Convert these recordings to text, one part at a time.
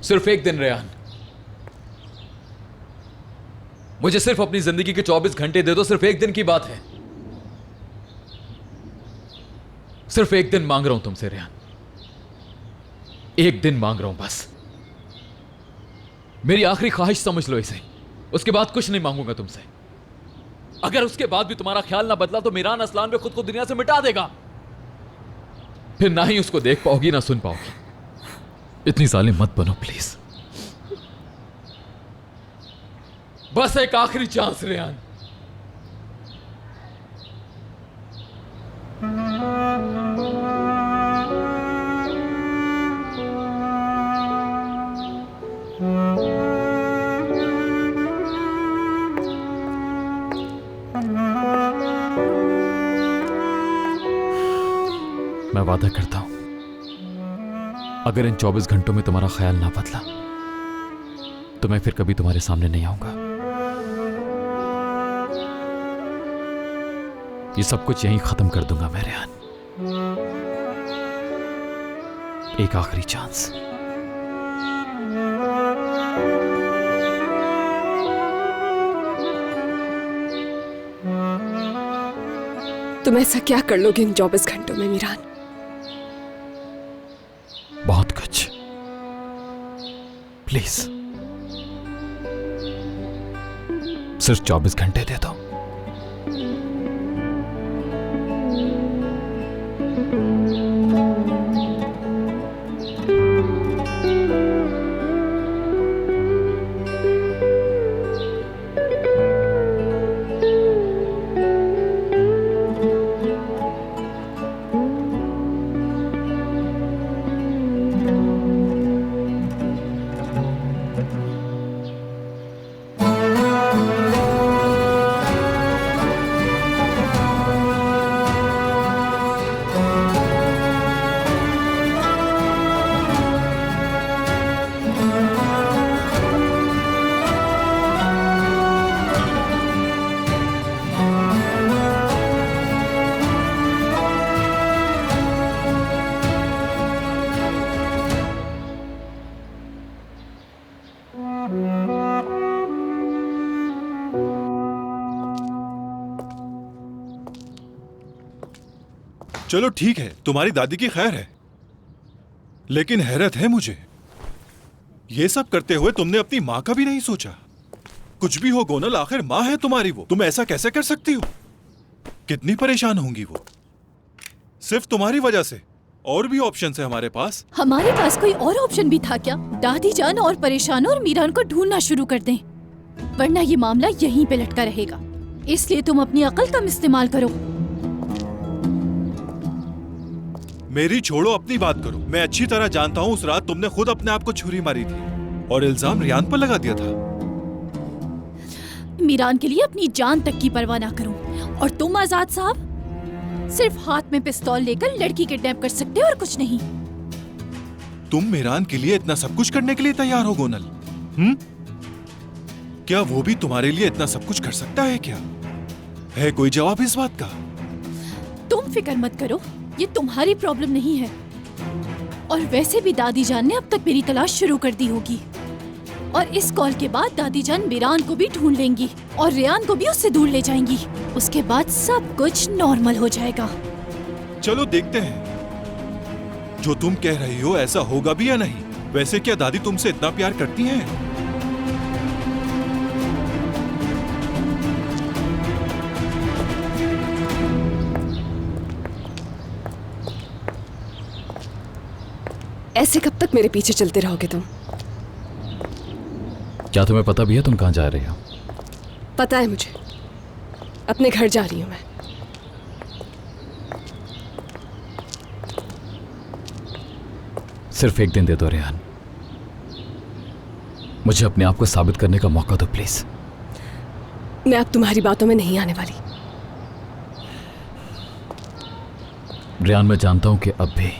सिर्फ एक दिन रेहान, मुझे सिर्फ अपनी जिंदगी के 24 घंटे दे दो। सिर्फ एक दिन की बात है, सिर्फ एक दिन मांग रहा हूं तुमसे रेहान, एक दिन मांग रहा हूं बस। मेरी आखिरी ख्वाहिश समझ लो इसे, उसके बाद कुछ नहीं मांगूंगा तुमसे। अगर उसके बाद भी तुम्हारा ख्याल ना बदला तो मीरान असलान भी खुद को दुनिया से मिटा देगा। फिर ना ही उसको देख पाओगी ना सुन पाओगी। इतनी जालिम मत बनो प्लीज। बस एक आखिरी चांस रेहान। मैं वादा करता हूं, अगर इन 24 घंटों में तुम्हारा ख्याल ना बदला तो मैं फिर कभी तुम्हारे सामने नहीं आऊंगा। ये सब कुछ यहीं खत्म कर दूंगा मैं रेहान। एक आखिरी चांस। तुम ऐसा क्या कर लोगे इन 24 घंटों में मीरान? बहुत कुछ। प्लीज सिर्फ 24 घंटे दे दो। चलो ठीक है, तुम्हारी दादी की खैर है, लेकिन हैरत है मुझे, ये सब करते हुए तुमने अपनी माँ का भी नहीं सोचा। कुछ भी हो गोनल, आखिर माँ है तुम्हारी वो। तुम ऐसा कैसे कर सकती हो? कितनी परेशान होंगी वो, सिर्फ तुम्हारी वजह से। और भी ऑप्शन है हमारे पास। हमारे पास कोई और ऑप्शन भी था क्या? दादी जान और परेशान और मीरान को ढूंढना शुरू कर दें, वरना ये मामला यहीं पे लटका रहेगा। इसलिए तुम अपनी अकल कम इस्तेमाल करो। मेरी छोड़ो, अपनी बात करो। मैं अच्छी तरह जानता हूँ उस रात तुमने खुद अपने आप को छुरी मारी थी और इल्जाम रियान पर लगा दिया था। मीरान के लिए अपनी जान तक की परवाह ना करूं, और तुम आजाद साहब सिर्फ हाथ में पिस्तौल लेकर लड़की किडनैप कर सकते हो और कुछ नहीं। तुम मीरान के लिए इतना सब कुछ करने के लिए तैयार हो गोनल? क्या वो भी तुम्हारे लिए इतना सब कुछ कर सकता है? क्या है कोई जवाब इस बात का? तुम फिक्र मत करो, ये तुम्हारी प्रॉब्लम नहीं है। और वैसे भी दादी जान ने अब तक मेरी तलाश शुरू कर दी होगी, और इस कॉल के बाद दादी जान मीरान को भी ढूंढ लेंगी और रेहान को भी उससे दूर ले जाएंगी। उसके बाद सब कुछ नॉर्मल हो जाएगा। चलो देखते हैं, जो तुम कह रही हो ऐसा होगा भी या नहीं। वैसे क्या दादी तुमसे इतना प्यार करती हैं? ऐसे कब तक मेरे पीछे चलते रहोगे तुम? क्या तुम्हें पता भी है तुम कहां जा रही हो? पता है मुझे, अपने घर जा रही हूं मैं। सिर्फ एक दिन दे दो रेहान, मुझे अपने आप को साबित करने का मौका दो प्लीज। मैं अब तुम्हारी बातों में नहीं आने वाली। रेहान, मैं जानता हूं कि अब भी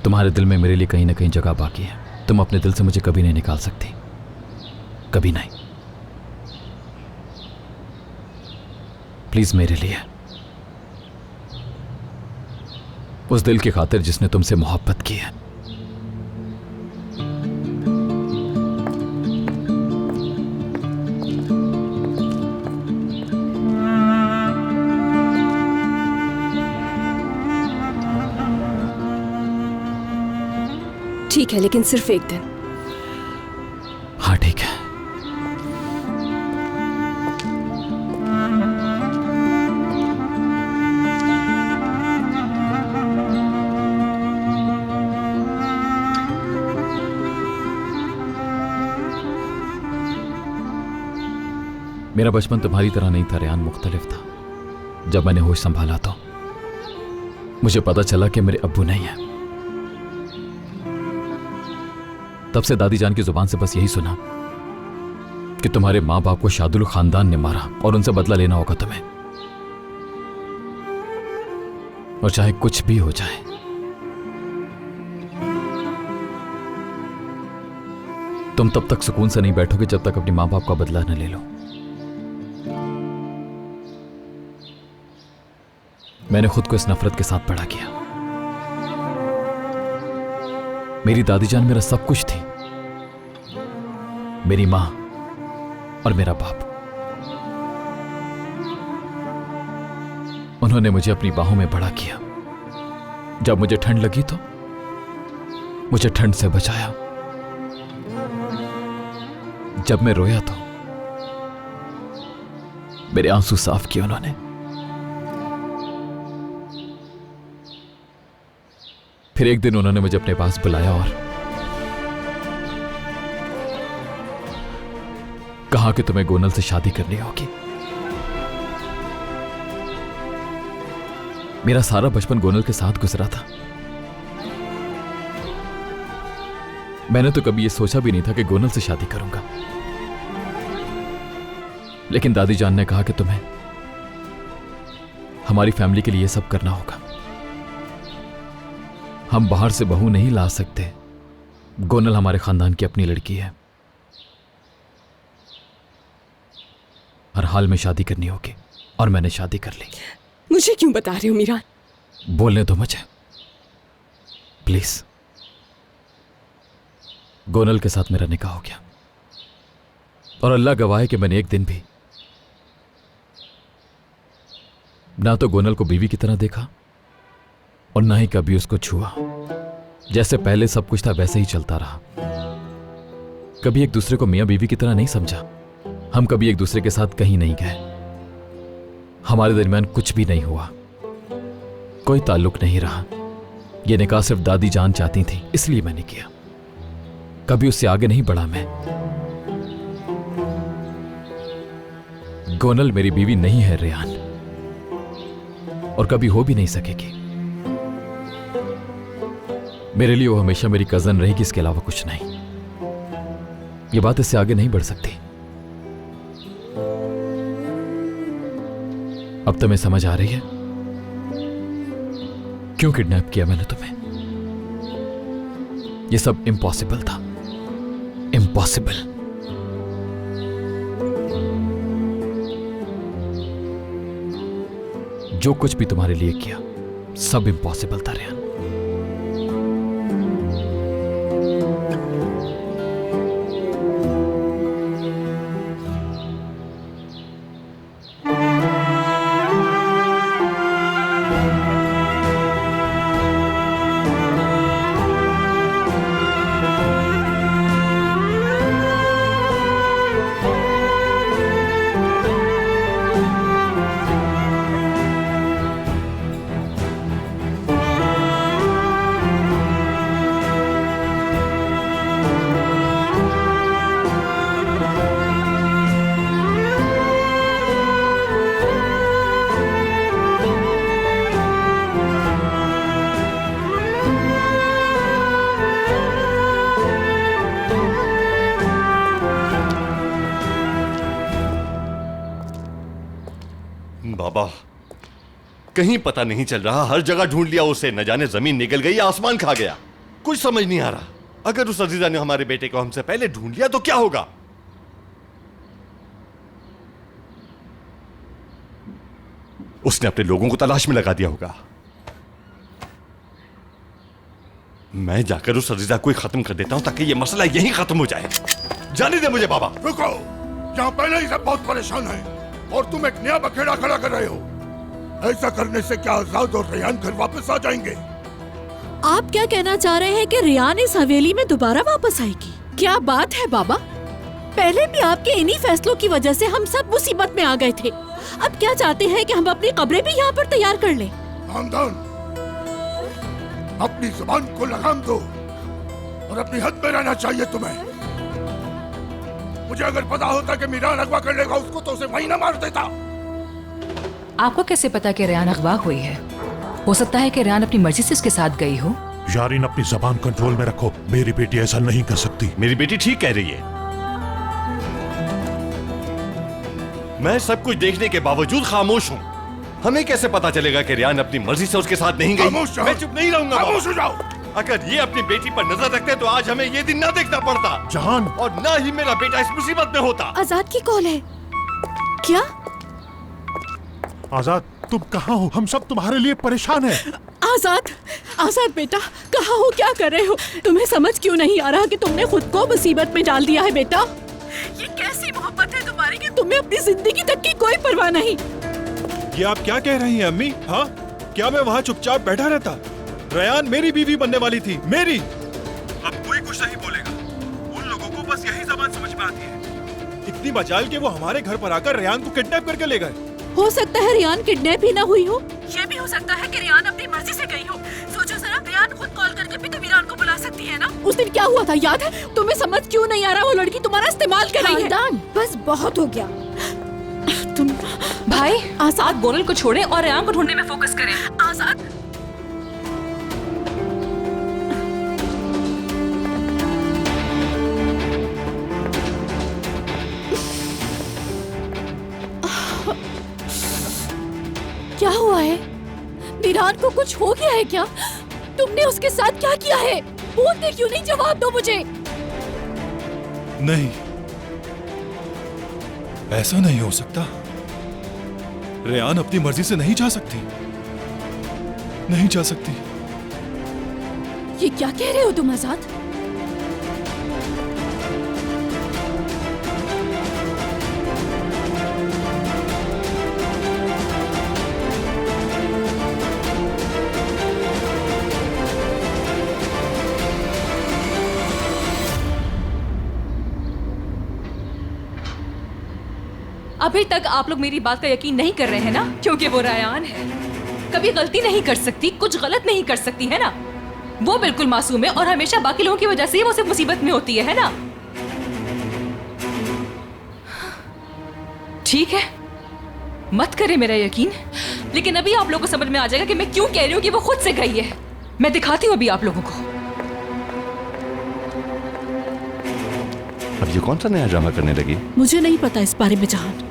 तुम्हारे दिल में मेरे लिए कहीं ना कहीं जगह बाकी है। तुम अपने दिल से मुझे कभी नहीं निकाल सकती, कभी नहीं। प्लीज मेरे लिए, उस दिल की खातिर जिसने तुमसे मोहब्बत की है, ठीक है, लेकिन सिर्फ एक दिन। हाँ ठीक है। मेरा बचपन तुम्हारी तरह नहीं था रेहान, मुख्तलिफ था। जब मैंने होश संभाला तो मुझे पता चला कि मेरे अब्बू नहीं है। तब से दादी जान की जुबान से बस यही सुना कि तुम्हारे मां बाप को शादुल खानदान ने मारा और उनसे बदला लेना होगा तुम्हें, और चाहे कुछ भी हो जाए। तुम तब तक सुकून से नहीं बैठोगे जब तक अपने मां बाप का बदला न ले लो। मैंने खुद को इस नफरत के साथ बड़ा किया। मेरी दादी जान मेरा सब कुछ थी, मेरी मां और मेरा बाप। उन्होंने मुझे अपनी बाहों में बड़ा किया। जब मुझे ठंड लगी तो मुझे ठंड से बचाया। जब मैं रोया तो मेरे आंसू साफ किए उन्होंने। फिर एक दिन उन्होंने मुझे अपने पास बुलाया और कहा कि तुम्हें गोनल से शादी करनी होगी। मेरा सारा बचपन गोनल के साथ गुजरा था। मैंने तो कभी यह सोचा भी नहीं था कि गोनल से शादी करूंगा, लेकिन दादी जान ने कहा कि तुम्हें हमारी फैमिली के लिए यह सब करना होगा। हम बाहर से बहू नहीं ला सकते। गोनल हमारे खानदान की अपनी लड़की है। हर हाल में शादी करनी होगी, और मैंने शादी कर ली। मुझे क्यों बता रहे हो मीरान? बोलने दो मुझे प्लीज। गोनल के साथ मेरा निकाह हो गया, और अल्लाह गवाह है कि मैंने एक दिन भी ना तो गोनल को बीवी की तरह देखा और ना ही कभी उसको छुआ। जैसे पहले सब कुछ था वैसे ही चलता रहा। कभी एक दूसरे को मियां बीवी की तरह नहीं समझा। हम कभी एक दूसरे के साथ कहीं नहीं गए। हमारे दरमियान कुछ भी नहीं हुआ, कोई ताल्लुक नहीं रहा। यह निकाह सिर्फ दादी जान चाहती थी, इसलिए मैंने किया। कभी उससे आगे नहीं बढ़ा मैं। गोनल मेरी बीवी नहीं है रेहान, और कभी हो भी नहीं सकेगी। मेरे लिए वो हमेशा मेरी कजन रहेगी, इसके अलावा कुछ नहीं। ये बात इससे आगे नहीं बढ़ सकती। अब तुम्हें समझ आ रही है क्यों किडनैप किया मैंने तुम्हें? ये सब इम्पॉसिबल था, इम्पॉसिबल। जो कुछ भी तुम्हारे लिए किया सब इम्पॉसिबल था रेहान। बाबा, कहीं पता नहीं चल रहा। हर जगह ढूंढ लिया उसे, न जाने जमीन निकल गई, आसमान खा गया। कुछ समझ नहीं आ रहा। अगर उस अजीजा ने हमारे बेटे को हमसे पहले ढूंढ लिया तो क्या होगा? उसने अपने लोगों को तलाश में लगा दिया होगा। मैं जाकर उस अजीजा को ही खत्म कर देता हूं ताकि यह मसला यहीं खत्म हो जाए। जाने दे मुझे बाबा। रुको, यहाँ पहले ही सब बहुत परेशान है और तुम एक नया बखेड़ा खड़ा कर रहे हो। ऐसा करने से क्या आजाद और रेहान घर वापस आ जाएंगे? आप क्या कहना चाह रहे हैं कि रियान इस हवेली में दोबारा वापस आएगी? क्या बात है बाबा, पहले भी आपके इन्हीं फैसलों की वजह से हम सब मुसीबत में आ गए थे। अब क्या चाहते हैं कि हम अपनी कब्रें भी यहाँ पर तैयार कर लें? खानदान, अपनी जुबान को लगाम दो और अपनी हद में रहना चाहिए तुम्हें। मुझे अगर पता होता कि मीरान अगवा कर लेगा उसको तो उसे वहीं ना मार देता। आपको कैसे पता कि रेयान अगवा हुई है? हो सकता है कि रेयान अपनी मर्जी से उसके साथ गई हो। यारीन, अपनी जबान कंट्रोल में रखो। मेरी बेटी ऐसा नहीं कर सकती। मेरी बेटी ठीक कह रही है। मैं सब कुछ देखने के बावजूद खामोश हूँ। हमें कैसे पता चलेगा कि रियान अपनी मर्जी से उसके साथ नहीं गई? मैं चुप नहीं रहूंगा। खामोश हो जाओ। अगर ये अपनी बेटी पर नजर रखते तो आज हमें ये दिन ना देखना पड़ता जहान, और ना ही मेरा बेटा इस मुसीबत में होता। आजाद की कॉल है क्या? आजाद, तुम कहाँ हो? हम सब तुम्हारे लिए परेशान हैं। आजाद, आजाद बेटा, कहाँ हो? क्या कर रहे हो? तुम्हें समझ क्यों नहीं आ रहा कि तुमने खुद को मुसीबत में डाल दिया है बेटा? ये कैसी मोहब्बत है तुम्हारी कि तुम्हें अपनी जिंदगी तक की कोई परवाह नहीं। ये आप क्या कह रही हैं अम्मी? हाँ, क्या मैं वहाँ चुपचाप बैठा रहता? रेयान मेरी बीवी बनने वाली थी, मेरी। अब कोई कुछ नहीं बोलेगा। उन लोगों को बस यही जबान समझ में आती है। इतनी मजाल के वो हमारे घर पर आकर रेयान को किडनैप करके ले गए। हो सकता है रियान किडनैप ही ना हुई हो। ये भी हो सकता है कि रियान अपनी मर्जी से गई हो। सोचो जरा, रियान खुद कॉल करके भी तो मीरान को बुला सकती है ना। उस दिन क्या हुआ था याद है? तुम्हें समझ क्यों नहीं आ रहा? वो लड़की तुम्हारा इस्तेमाल कर रही है। बस बहुत हो गया। तुम भाई, आजाद, आप गोरल को छोड़ें और रेयान को ढूंढने में फोकस करें। आजाद, क्या हुआ है? मीरान को कुछ हो गया है क्या? तुमने उसके साथ क्या किया है? बोलते क्यों नहीं? जवाब दो मुझे। नहीं, ऐसा नहीं हो सकता। रेयान अपनी मर्जी से नहीं जा सकती, नहीं जा सकती। ये क्या कह रहे हो तुम आजाद? अभी तक आप लोग मेरी बात का यकीन नहीं कर रहे हैं ना, क्योंकि वो रेयान है। कभी गलती नहीं कर सकती, कुछ गलत नहीं कर सकती, है ना? वो बिल्कुल मासूम है और हमेशा बाकी लोगों की वजह से ही वो सिर्फ मुसीबत में होती है ना? ठीक है, मत करे मेरा यकीन, लेकिन अभी आप लोगों को समझ में आ जाएगा कि मैं क्यों कह रही हूँ कि वो खुद से गई है। मैं दिखाती हूँ अभी आप लोगों को। अब ये कौन सा नया ड्रामा करने लगी? मुझे नहीं पता इस बारे में जहान।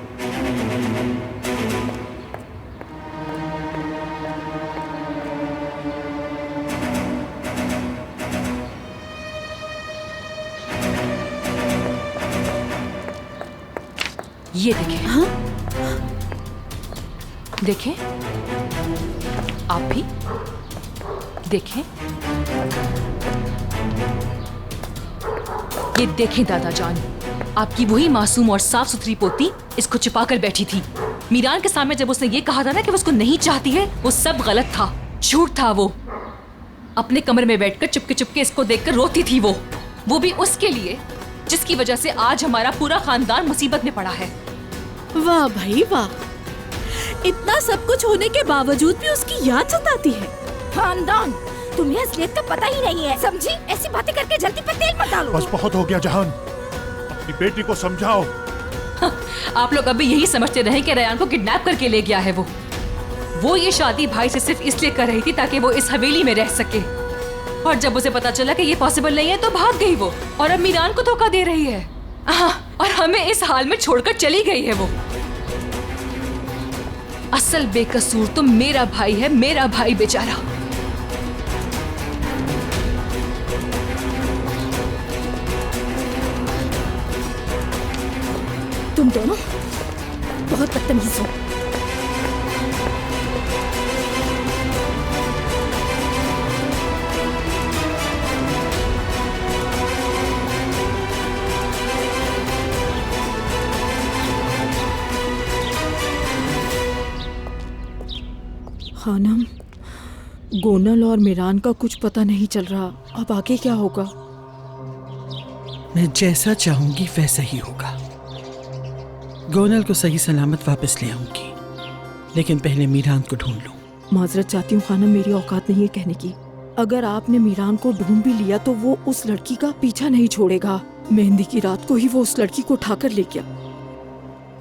ये देखें। हाँ? देखें, आप भी देखें। ये देखें दादा जान, आपकी वही मासूम और साफ सुथरी पोती इसको छिपाकर बैठी थी। मीरान के सामने जब उसने ये कहा था ना कि वो उसको नहीं चाहती है, वो सब गलत था, झूठ था। वो अपने कमरे में बैठकर चुपके चुपके इसको देखकर रोती थी। वो भी उसके लिए जिसकी वजह से आज हमारा पूरा खानदान मुसीबत में पड़ा है। वाह भाई वाह, इतना सब कुछ होने के बावजूद भी उसकी याद सताती है। खानदान, तुम्हें असलियत का पता ही नहीं है, समझी? ऐसी बातें करके जल्दी पे तेल मत डालो। बस बहुत हो गया जहान, अपनी बेटी को समझाओ। आप लोग अभी यही समझते रहे कि रेयान को किडनैप करके ले गया है। वो ये शादी भाई से सिर्फ इसलिए कर रही थी ताकि वो इस हवेली में रह सके, और जब उसे पता चला कि ये पॉसिबल नहीं है तो भाग गई वो, और अब मीरान को धोखा दे रही है। और हमें इस हाल में छोड़कर चली गई है वो। असल बेकसूर तो मेरा भाई है, मेरा भाई बेचारा। तुम दोनों बहुत बदतमीज हो। खानम, गोनल और मीरान का कुछ पता नहीं चल रहा। अब आगे क्या होगा? मैं जैसा चाहूंगी वैसा ही होगा। गोनल को सही सलामत वापस ले आऊंगी, लेकिन पहले मीरान को ढूंढ लूं। माजरत चाहती हूँ खानम, मेरी औकात नहीं है कहने की। अगर आपने मीरान को ढूंढ भी लिया तो वो उस लड़की का पीछा नहीं छोड़ेगा। मेहंदी की रात को ही वो उस लड़की को उठाकर ले गया।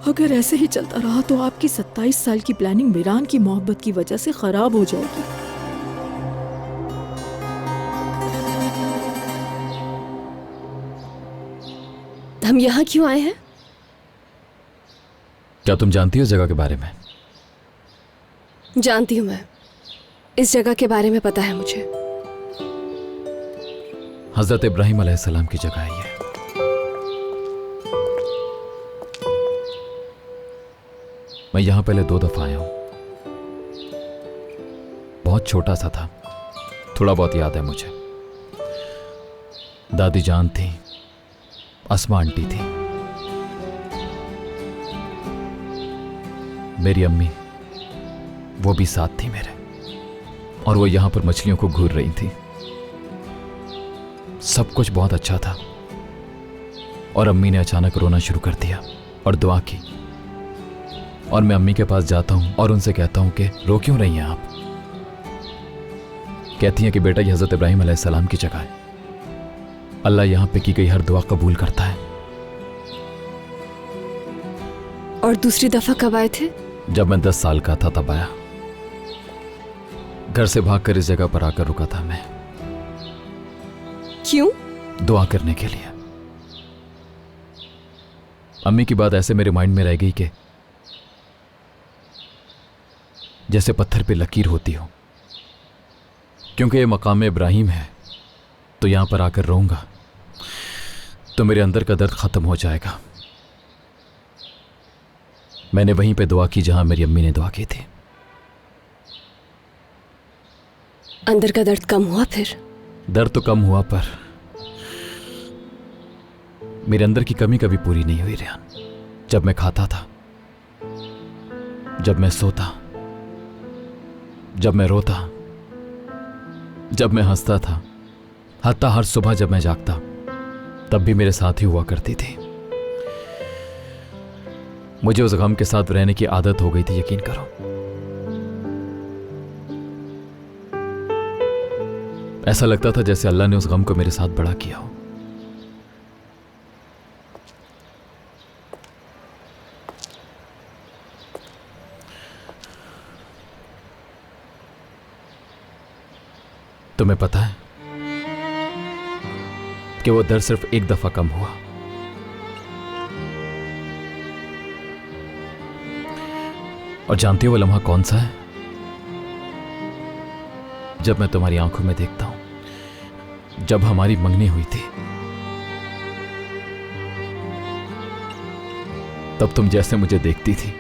अगर ऐसे ही चलता रहा तो आपकी 27 साल की प्लानिंग मीरान की मोहब्बत की वजह से खराब हो जाएगी। हम यहाँ क्यों आए हैं? क्या तुम जानती हो इस जगह के बारे में? जानती हूँ मैं, इस जगह के बारे में पता है मुझे। हजरत इब्राहिम अलैहिस्सलाम की जगह है ये। मैं यहां पहले 2 दफा आया हूं। बहुत छोटा सा था, थोड़ा बहुत याद है मुझे। दादी जान थी, अस्मा आंटी थी, मेरी अम्मी वो भी साथ थी मेरे, और वो यहां पर मछलियों को घूर रही थी। सब कुछ बहुत अच्छा था, और अम्मी ने अचानक रोना शुरू कर दिया और दुआ की। और मैं अम्मी के पास जाता हूं और उनसे कहता हूं कि रो क्यों रही हैं आप? कहती हैं कि बेटा ये हजरत इब्राहिम अलैहिस्सलाम की जगह है, अल्लाह यहां पे की गई हर दुआ कबूल करता है। और दूसरी दफा कब आए थे? जब मैं 10 साल का था तब आया। घर से भागकर इस जगह पर आकर रुका था मैं। क्यों? दुआ करने के लिए। अम्मी की बात ऐसे मेरे माइंड में रह गई कि जैसे पत्थर पे लकीर होती हो। क्योंकि ये मकाम इब्राहिम है, तो यहां पर आकर रहूंगा तो मेरे अंदर का दर्द खत्म हो जाएगा। मैंने वहीं पे दुआ की जहां मेरी अम्मी ने दुआ की थी। अंदर का दर्द कम हुआ फिर? दर्द तो कम हुआ, पर मेरे अंदर की कमी कभी पूरी नहीं हुई रेहान। जब मैं खाता था, जब मैं सोता, जब मैं रोता, जब मैं हंसता था, हत्ता हर सुबह जब मैं जागता, तब भी मेरे साथ ही हुआ करती थी। मुझे उस गम के साथ रहने की आदत हो गई थी, यकीन करो। ऐसा लगता था जैसे अल्लाह ने उस गम को मेरे साथ बड़ा किया हो। तुम्हें पता है कि वो दर्द सिर्फ एक दफा कम हुआ। और जानती हो वो लम्हा कौन सा है? जब मैं तुम्हारी आंखों में देखता हूं, जब हमारी मंगनी हुई थी, तब तुम जैसे मुझे देखती थी,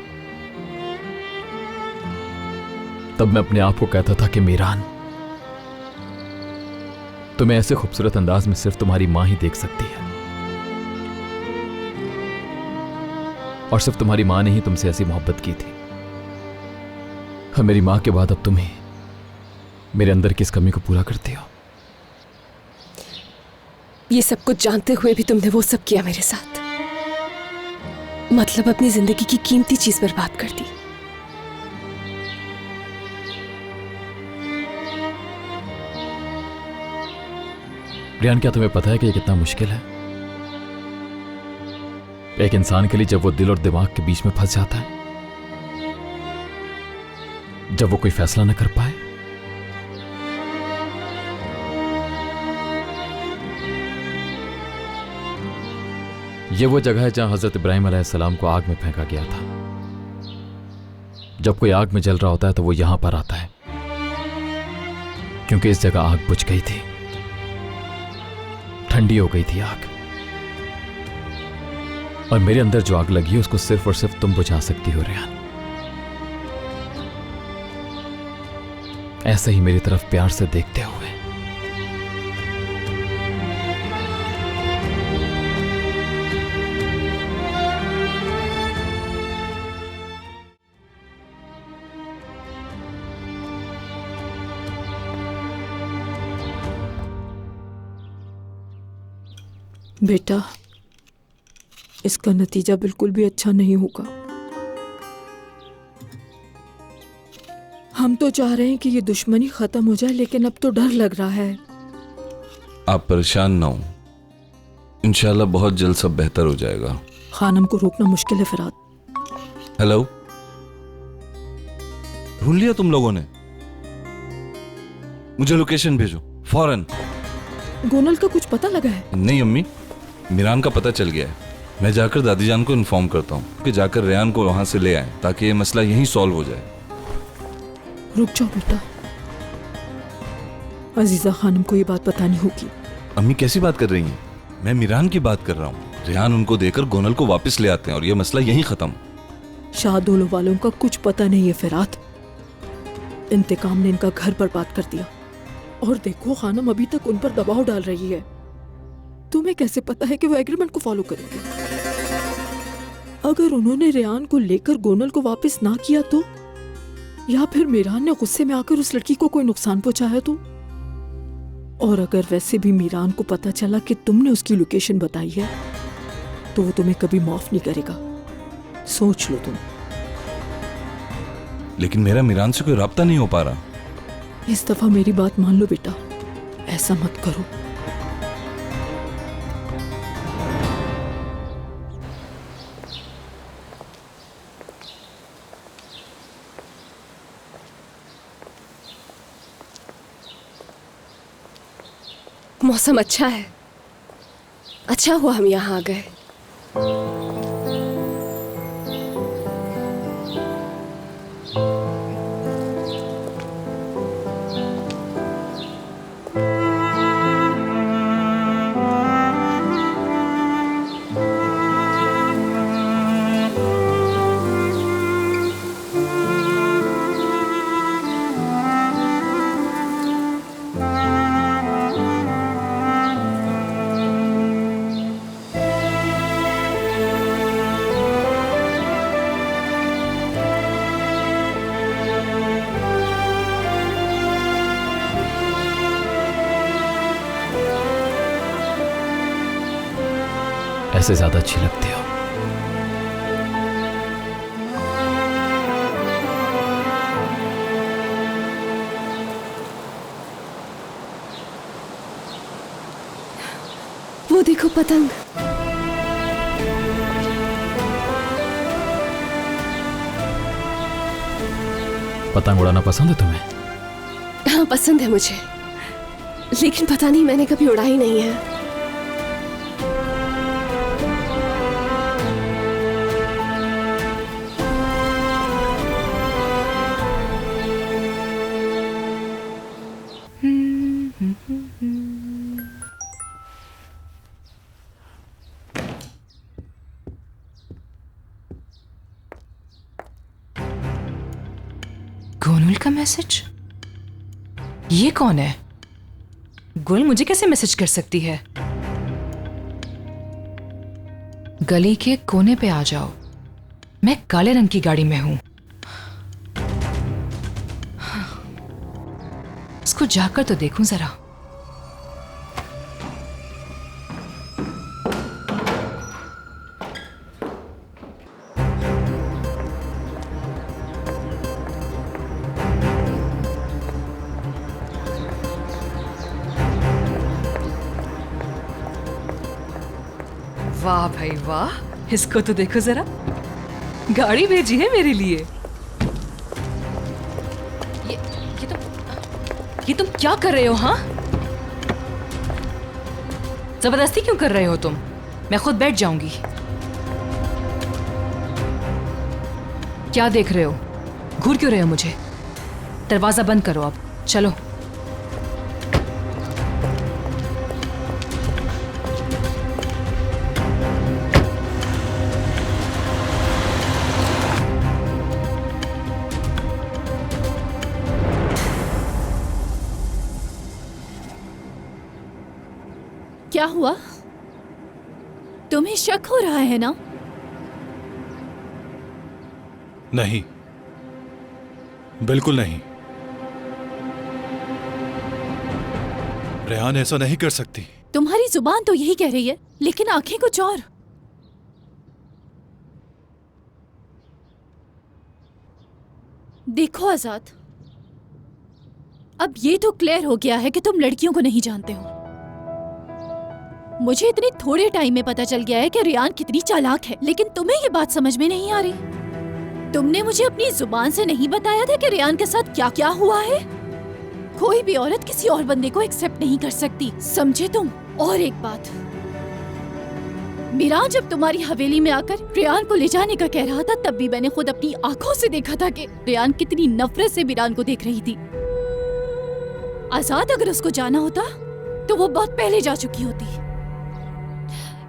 तब मैं अपने आप को कहता था कि मीरान, तुम्हें ऐसे खूबसूरत अंदाज में सिर्फ तुम्हारी मां ही देख सकती है, और सिर्फ तुम्हारी मां ने ही तुमसे ऐसी मोहब्बत की थी। मेरी मां के बाद अब तुम ही मेरे अंदर की इस कमी को पूरा करती हो। ये सब कुछ जानते हुए भी तुमने वो सब किया मेरे साथ। मतलब अपनी जिंदगी की कीमती चीज बर्बाद कर दी। रियान, क्या तुम्हें पता है कि ये कितना मुश्किल है एक इंसान के लिए जब वो दिल और दिमाग के बीच में फंस जाता है, जब वो कोई फैसला न कर पाए? ये वो जगह है जहां हजरत इब्राहिम अलैहिस्सलाम को आग में फेंका गया था। जब कोई आग में जल रहा होता है तो वो यहां पर आता है, क्योंकि इस जगह आग बुझ गई थी, ठंडी हो गई थी आग। और मेरे अंदर जो आग लगी है उसको सिर्फ और सिर्फ तुम बुझा सकती हो रेहान। ऐसे ही मेरी तरफ प्यार से देखते हुए। बेटा, इसका नतीजा बिल्कुल भी अच्छा नहीं होगा। हम तो चाह रहे हैं कि ये दुश्मनी खत्म हो जाए, लेकिन अब तो डर लग रहा है। आप परेशान ना हो, इंशाल्लाह बहुत जल्द सब बेहतर हो जाएगा। खानम को रोकना मुश्किल है फराद। हेलो, ढूंढ लिया तुम लोगों ने? मुझे लोकेशन भेजो फौरन। गोनल का कुछ पता लगा है? नहीं अम्मी, मीरान का पता चल गया है। मैं जाकर दादी जान को इन्फॉर्म करता हूँ कि जाकर रेहान को वहां से ले आए ताकि ये मसला यहीं सॉल्व हो जाए। रुक जाओ बेटा, अजीजा खानम को ये बात बतानी होगी। अम्मी कैसी बात कर रही हैं? मैं मीरान की बात कर रहा हूँ। रेहान उनको देकर गोनल को वापस ले आते हैं और ये मसला यहीं खत्म। शाहदोलो वालों का कुछ पता नहीं है फराद। इंतकाम ने इनका घर बर्बाद कर दिया और देखो खानम अभी तक उन पर दबाव डाल रही है। तुम्हें कैसे पता है कि वो एग्रीमेंट को फॉलो करेंगे? अगर उन्होंने रेहान को लेकर गोनल को वापस ना किया तो, या फिर मीरान ने गुस्से में आकर उस लड़की को कोई नुकसान पहुंचाया तो, और अगर वैसे भी मीरान को पता चला कि तुमने उसकी लोकेशन बताई है तो वो तुम्हें कभी माफ नहीं करेगा। सोच लो तुम। लेकिन मेरा मीरान से कोई राब्ता नहीं हो पा रहा। इस दफा मेरी बात मान लो बेटा, ऐसा मत करो। मौसम अच्छा है, अच्छा हुआ हम यहाँ आ गए। ऐसे ज्यादा अच्छी लगती हो। वो देखो पतंग। पतंग उड़ाना पसंद है तुम्हें? हाँ पसंद है मुझे, लेकिन पता नहीं मैंने कभी उड़ाई नहीं है। गोनुल का मैसेज? ये कौन है? गुल मुझे कैसे मैसेज कर सकती है? गली के कोने पे आ जाओ, मैं काले रंग की गाड़ी में हूं। इसको जाकर तो देखूं जरा। वाह भाई वाह, इसको तो देखो जरा, गाड़ी भेजी है मेरे लिए। ये तुम क्या कर रहे हो? हाँ, जबरदस्ती क्यों कर रहे हो तुम? मैं खुद बैठ जाऊंगी। क्या देख रहे हो? घूर क्यों रहे हो मुझे? दरवाजा बंद करो अब, चलो। क्या हुआ? तुम्हें शक हो रहा है ना? नहीं, बिल्कुल नहीं। रेहान ऐसा नहीं कर सकती। तुम्हारी जुबान तो यही कह रही है लेकिन आंखें कुछ और। देखो आजाद, अब ये तो क्लियर हो गया है कि तुम लड़कियों को नहीं जानते हो। मुझे इतने थोड़े टाइम में पता चल गया है कि रियान कितनी चालाक है, लेकिन तुम्हें ये बात समझ में नहीं आ रही। तुमने मुझे अपनी जुबान से नहीं बताया था कि रियान के साथ क्या क्या हुआ है। कोई भी औरत किसी और बंदे को एक्सेप्ट नहीं कर सकती, समझे तुम? और एक बात, मीरान जब तुम्हारी हवेली में आकर रियान को ले जाने का कह रहा था, तब भी मैंने खुद अपनी आंखों से देखा था कि रियान कितनी नफरत से मीरान को देख रही थी। आजाद, अगर उसको जाना होता तो वो बहुत पहले जा चुकी होती।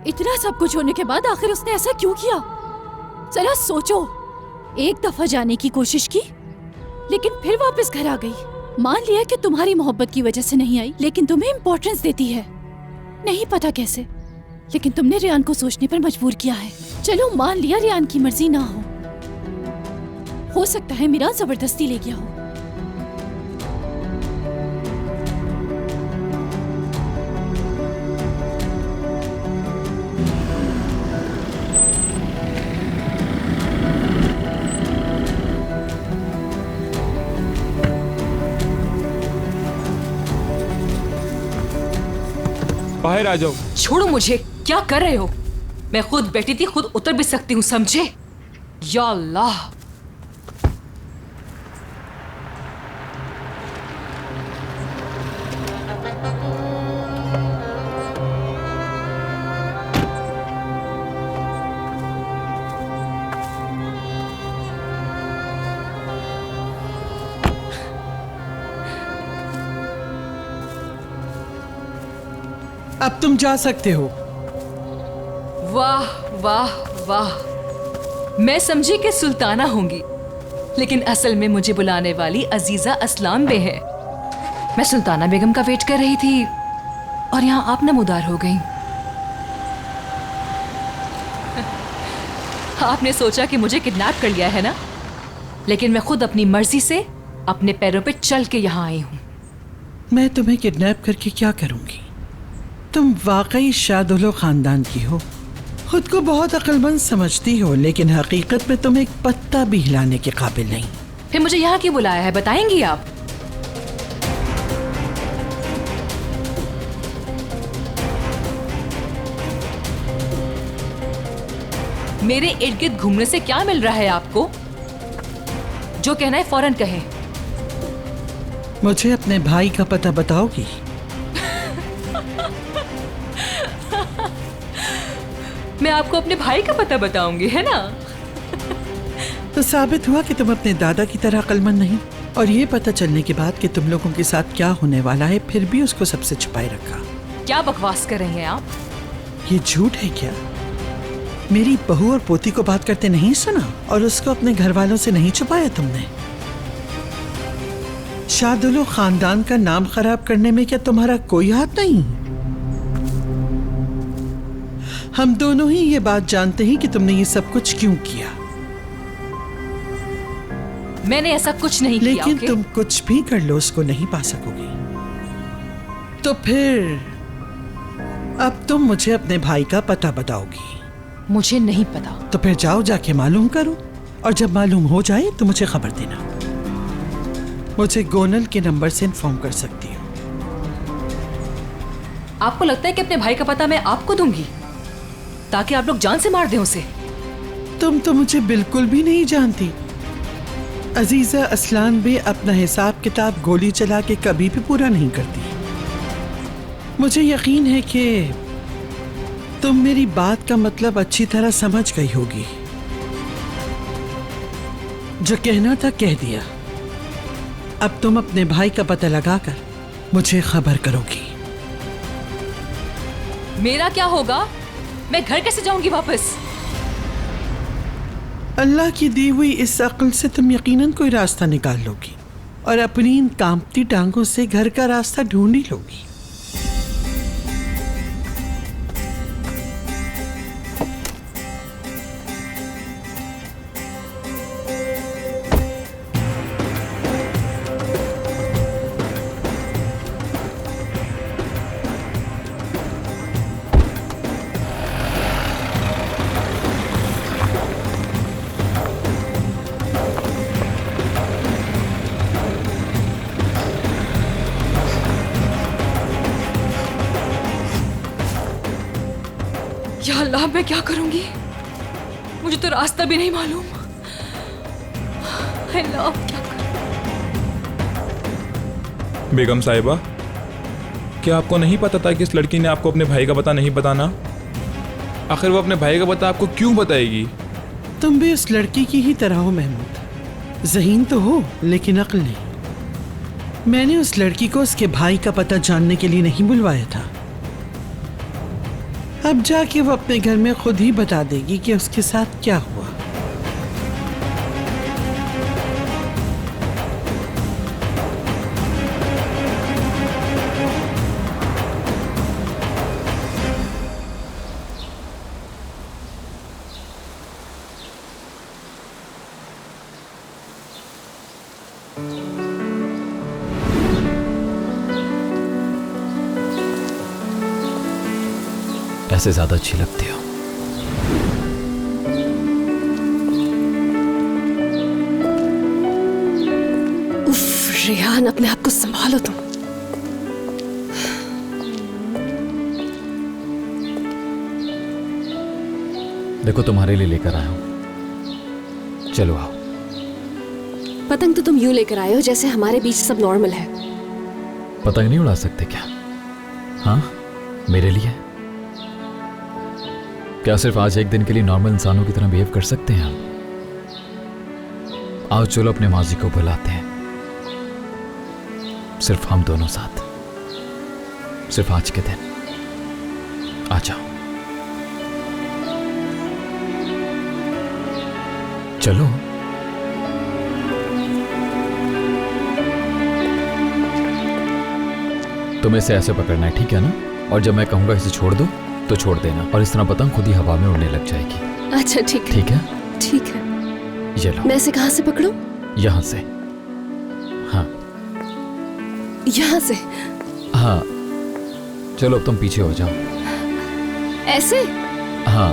इतना सब कुछ होने के बाद आखिर उसने ऐसा क्यों किया? जरा सोचो। एक दफा जाने की कोशिश की, लेकिन फिर वापस घर आ गई। मान लिया कि तुम्हारी मोहब्बत की वजह से नहीं आई, लेकिन तुम्हें इम्पोर्टेंस देती है। नहीं पता कैसे, लेकिन तुमने रियान को सोचने पर मजबूर किया है। चलो मान लिया रियान की मर्जी ना हो सकता है मीरान जबरदस्ती ले गया हो। बाहर आ जाओ। छोड़ो मुझे, क्या कर रहे हो? मैं खुद बैठी थी, खुद उतर भी सकती हूँ, समझे? या अल्लाह। अब तुम जा सकते हो। वाह वाह वाह, मैं समझी कि सुल्ताना होंगी, लेकिन असल में मुझे बुलाने वाली अजीजा असलाम बे है। मैं सुल्ताना बेगम का वेट कर रही थी और यहाँ आप नमूदार हो गई। आपने सोचा कि मुझे किडनैप कर लिया है ना, लेकिन मैं खुद अपनी मर्जी से अपने पैरों पे चल के यहाँ आई हूँ। मैं तुम्हें किडनैप करके क्या करूंगी? तुम वाकई शादुलो खानदान की हो, खुद को बहुत अक्लमंद समझती हो, लेकिन हकीकत में तुम एक पत्ता भी हिलाने के काबिल नहीं। फिर मुझे यहाँ क्यों बुलाया है, बताएंगी आप? मेरे इर्द गिर्द घूमने से क्या मिल रहा है आपको? जो कहना है फौरन कहें। मुझे अपने भाई का पता बताओगी? मैं आपको अपने भाई का पता बताऊंगी, है ना? तो साबित हुआ कि तुम अपने दादा की तरह अक्लमंद नहीं, और ये पता चलने के बाद कि तुम लोगों के साथ क्या होने वाला है, फिर भी उसको सबसे छुपाए रखा। क्या बकवास कर रहे हैं आप? ये झूठ है क्या? मेरी बहू और पोती को बात करते नहीं सुना और उसको अपने घर वालों से नहीं छुपाया तुमने? शादुलो खानदान का नाम खराब करने में क्या तुम्हारा कोई हाथ नहीं? हम दोनों ही ये बात जानते हैं कि तुमने ये सब कुछ क्यों किया। मैंने ऐसा कुछ नहीं किया। लेकिन तुम कुछ भी कर लो, उसको नहीं पा सकोगी। तो फिर अब तुम मुझे अपने भाई का पता बताओगी? मुझे नहीं पता। तो फिर जाओ, जाके मालूम करो, और जब मालूम हो जाए तो मुझे खबर देना। मुझे गोनल के नंबर से इन्फॉर्म कर सकती हो। आपको लगता है कि अपने भाई का पता मैं आपको दूंगी ताकि आप लोग जान से मार दें उसे? तुम तो मुझे बिल्कुल भी नहीं जानती। अजीजा असलान भी अपना हिसाब किताब गोली चला के कभी भी पूरा नहीं करती। मुझे यकीन है कि तुम मेरी बात का मतलब अच्छी तरह समझ गई होगी। जो कहना था कह दिया। अब तुम अपने भाई का पता लगाकर मुझे खबर करोगी। मेरा क्या होगा? मैं घर कैसे जाऊंगी वापस? अल्लाह की दी हुई इस अक्ल से तुम यकीनन कोई रास्ता निकाल लोगी और अपनी इन कांपती टांगों से घर का रास्ता ढूंढ ही लोगी। अल्लाह, मैं क्या करूंगी? मुझे तो रास्ता भी नहीं मालूम। अल्लाह, क्या करूं? बेगम साहिबा, क्या आपको नहीं पता था कि इस लड़की ने आपको अपने भाई का पता नहीं बताना? आखिर वो अपने भाई का पता आपको क्यों बताएगी? तुम भी उस लड़की की ही तरह हो महमूद। ज़हीन तो हो लेकिन अक्ल नहीं। मैंने उस लड़की को उसके भाई का पता जानने के लिए नहीं बुलवाया था। अब जाके वो अपने घर में खुद ही बता देगी कि उसके साथ क्या हुआ। ऐसे ज्यादा अच्छी लगती हो। उफ, रेहान, अपने आप को संभालो तुम। देखो, तुम्हारे लिए लेकर आया हूं, चलो आओ। पतंग तो तुम यूं लेकर आए हो जैसे हमारे बीच सब नॉर्मल है। पतंग नहीं उड़ा सकते क्या? हाँ, मेरे लिए। क्या सिर्फ आज एक दिन के लिए नॉर्मल इंसानों की तरह बिहेव कर सकते हैं हम? आओ चलो अपने माजी को बुलाते हैं, सिर्फ हम दोनों साथ, सिर्फ आज के दिन। आ जाओ, चलो। तुम्हें इसे ऐसे पकड़ना है, ठीक है ना? और जब मैं कहूंगा इसे छोड़ दो तो छोड़ देना, और इस तरह पतंग खुद ही हवा में उड़ने लग जाएगी। अच्छा, ठीक है। ठीक है? ठीक है। ये लो। मैं इसे कहाँ से पकड़ूं? यहाँ से। हाँ, यहाँ से? हाँ। चलो अब तुम पीछे हो जाओ। ऐसे? हाँ।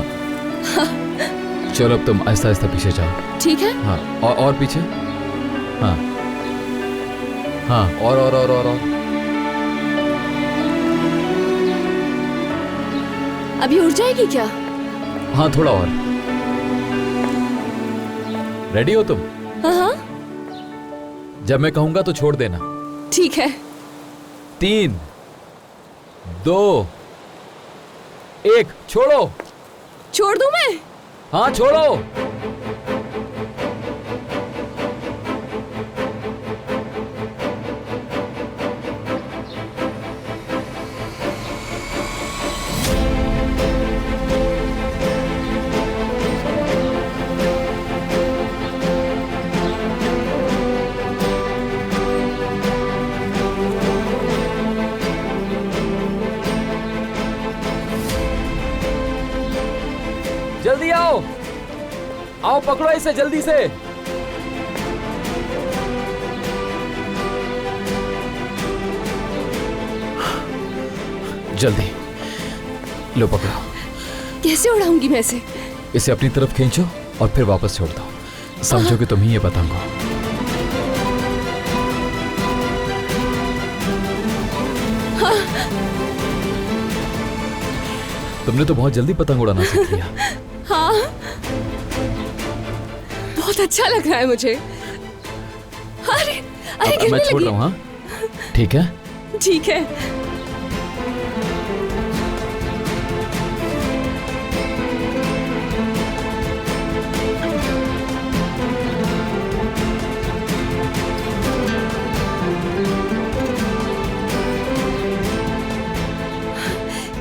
चलो अब तुम आहिस्ता आहिस्ता पीछे जाओ। ठीक है। हाँ, और पीछे। हाँ हाँ, और। अभी उड़ जाएगी क्या? हाँ, थोड़ा और। रेडी हो तुम? हाँ। जब मैं कहूंगा तो छोड़ देना। ठीक है। 3, 2, 1, छोड़ो। छोड़ दूं मैं? हाँ, छोड़ो। जल्दी आओ, आओ पकड़ो इसे जल्दी से। जल्दी लो, पकड़ो। कैसे उड़ाऊंगी मैं इसे? इसे अपनी तरफ खींचो और फिर वापस छोड़ दो। समझो कि तुम ही ये पतंग हो। तुमने तो बहुत जल्दी पतंग उड़ाना सीख लिया। हाँ, बहुत अच्छा लग रहा है मुझे। अरे अब मैं छोड़ रहा हूँ। हाँ, ठीक है? ठीक है।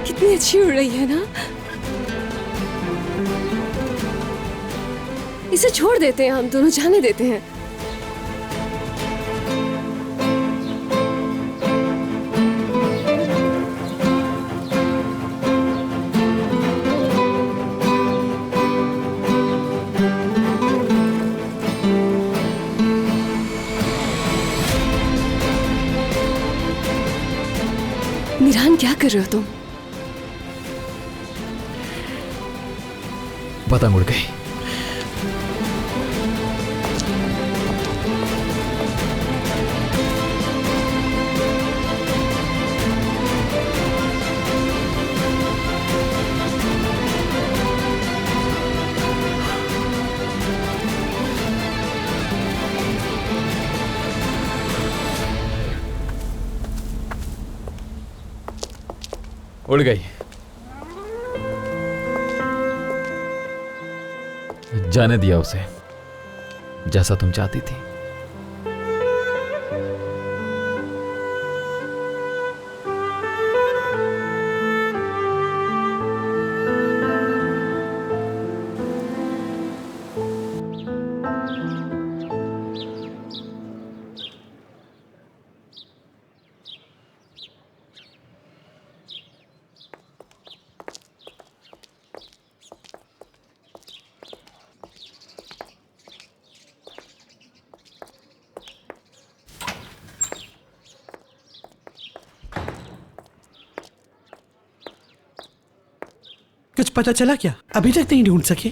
कितनी अच्छी उड़ रही है ना। इसे छोड़ देते हैं, हम दोनों जाने देते हैं। मिरान, क्या कर रहे हो तुम? पतंग उड़ गई। उड़ गई। जाने दिया उसे, जैसा तुम चाहती थी। कुछ पता चला क्या? अभी तक नहीं ढूंढ सके?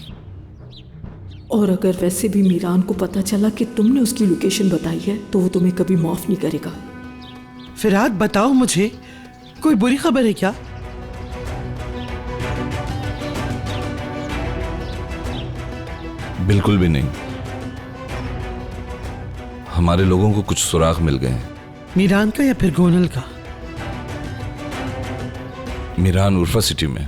और अगर वैसे भी मीरान को पता चला कि तुमने उसकी लोकेशन बताई है तो वो तुम्हें कभी माफ नहीं करेगा। फिराद बताओ मुझे, कोई बुरी खबर है क्या? बिल्कुल भी नहीं। हमारे लोगों को कुछ सुराग मिल गए हैं। मीरान का या फिर गोनल का? मीरान उर्फा सिटी में।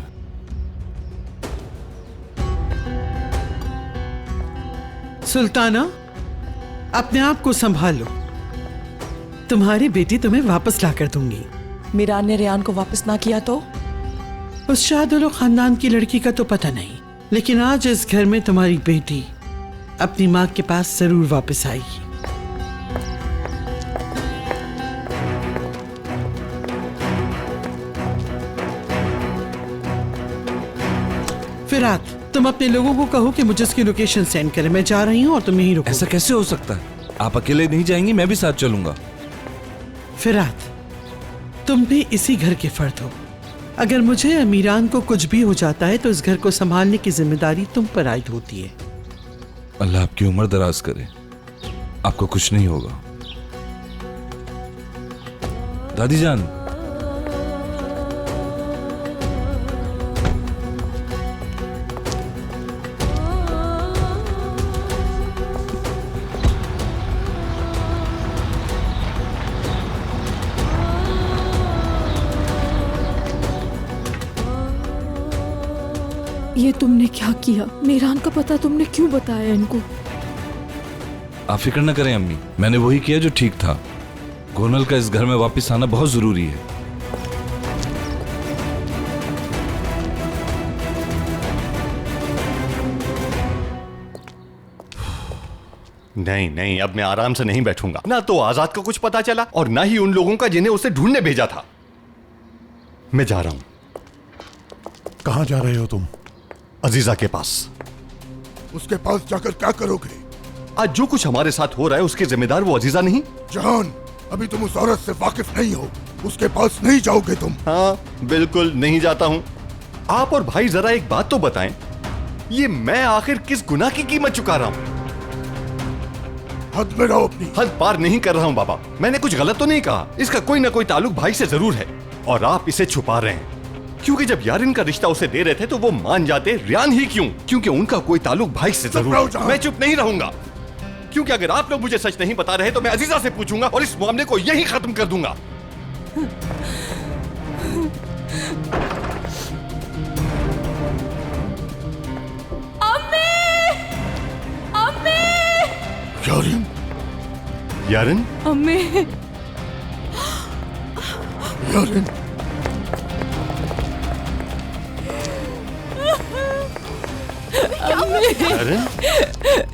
सुल्ताना, अपने आप को संभालो। तुम्हारी बेटी तुम्हें वापस ला कर दूंगी। मीरान ने रेयान को वापस ना किया तो? उस शाहदुल खानदान की लड़की का तो पता नहीं, लेकिन आज इस घर में तुम्हारी बेटी अपनी माँ के पास जरूर वापस आएगी। फिराद, तुम अपने लोगों को कहो कि मुझे उसकी लोकेशन सेंड करें। मैं जा रही हूँ और तुम यहीं रुको। ऐसा कैसे हो सकता है? आप अकेले नहीं जाएंगी, मैं भी साथ चलूंगा। फिराद, तुम भी इसी घर के फर्द हो। अगर मुझे या मीरान को कुछ भी हो जाता है तो इस घर को संभालने की जिम्मेदारी तुम पर आयद होती है। अल्लाह आपकी उम्र दराज करे, आपको कुछ नहीं होगा। दादी जान, ये तुमने क्या किया? मीरान का पता तुमने क्यों बताया इनको? आप फिक्र न करें अम्मी, मैंने वही किया जो ठीक था। गोनल का इस घर में वापस आना बहुत जरूरी है। नहीं नहीं, अब मैं आराम से नहीं बैठूंगा। ना तो आजाद का कुछ पता चला और ना ही उन लोगों का जिन्हें उसे ढूंढने भेजा था। मैं जा रहा हूं। कहां जा रहे हो तुम? अजीजा के पास। उसके पास जाकर क्या करोगे? आज जो कुछ हमारे साथ हो रहा है उसके जिम्मेदार वो अजीजा नहीं? जहान, अभी तुम उस औरत से वाकिफ नहीं हो। उसके पास नहीं जाओगे तुम? हाँ, बिल्कुल नहीं जाता हूं। आप और भाई जरा एक बात तो बताएं, ये मैं आखिर किस गुनाह की कीमत चुका रहा हूं? हद में रहो अपनी। हद पार नहीं कर रहा हूं बाबा, मैंने कुछ गलत तो नहीं कहा। इसका कोई ना कोई ताल्लुक भाई से जरूर है और आप इसे छुपा रहे हैं। क्योंकि जब यारिन का रिश्ता उसे दे रहे थे तो वो मान जाते। रियान ही क्यों? क्योंकि उनका कोई ताल्लुक भाई से जरूर है। मैं चुप नहीं रहूंगा, क्योंकि अगर आप लोग मुझे सच नहीं बता रहे तो मैं अजीजा से पूछूंगा और इस मामले को यहीं खत्म कर दूंगा। यारिन, यारिन, अम्मी, यारिन, यारिन,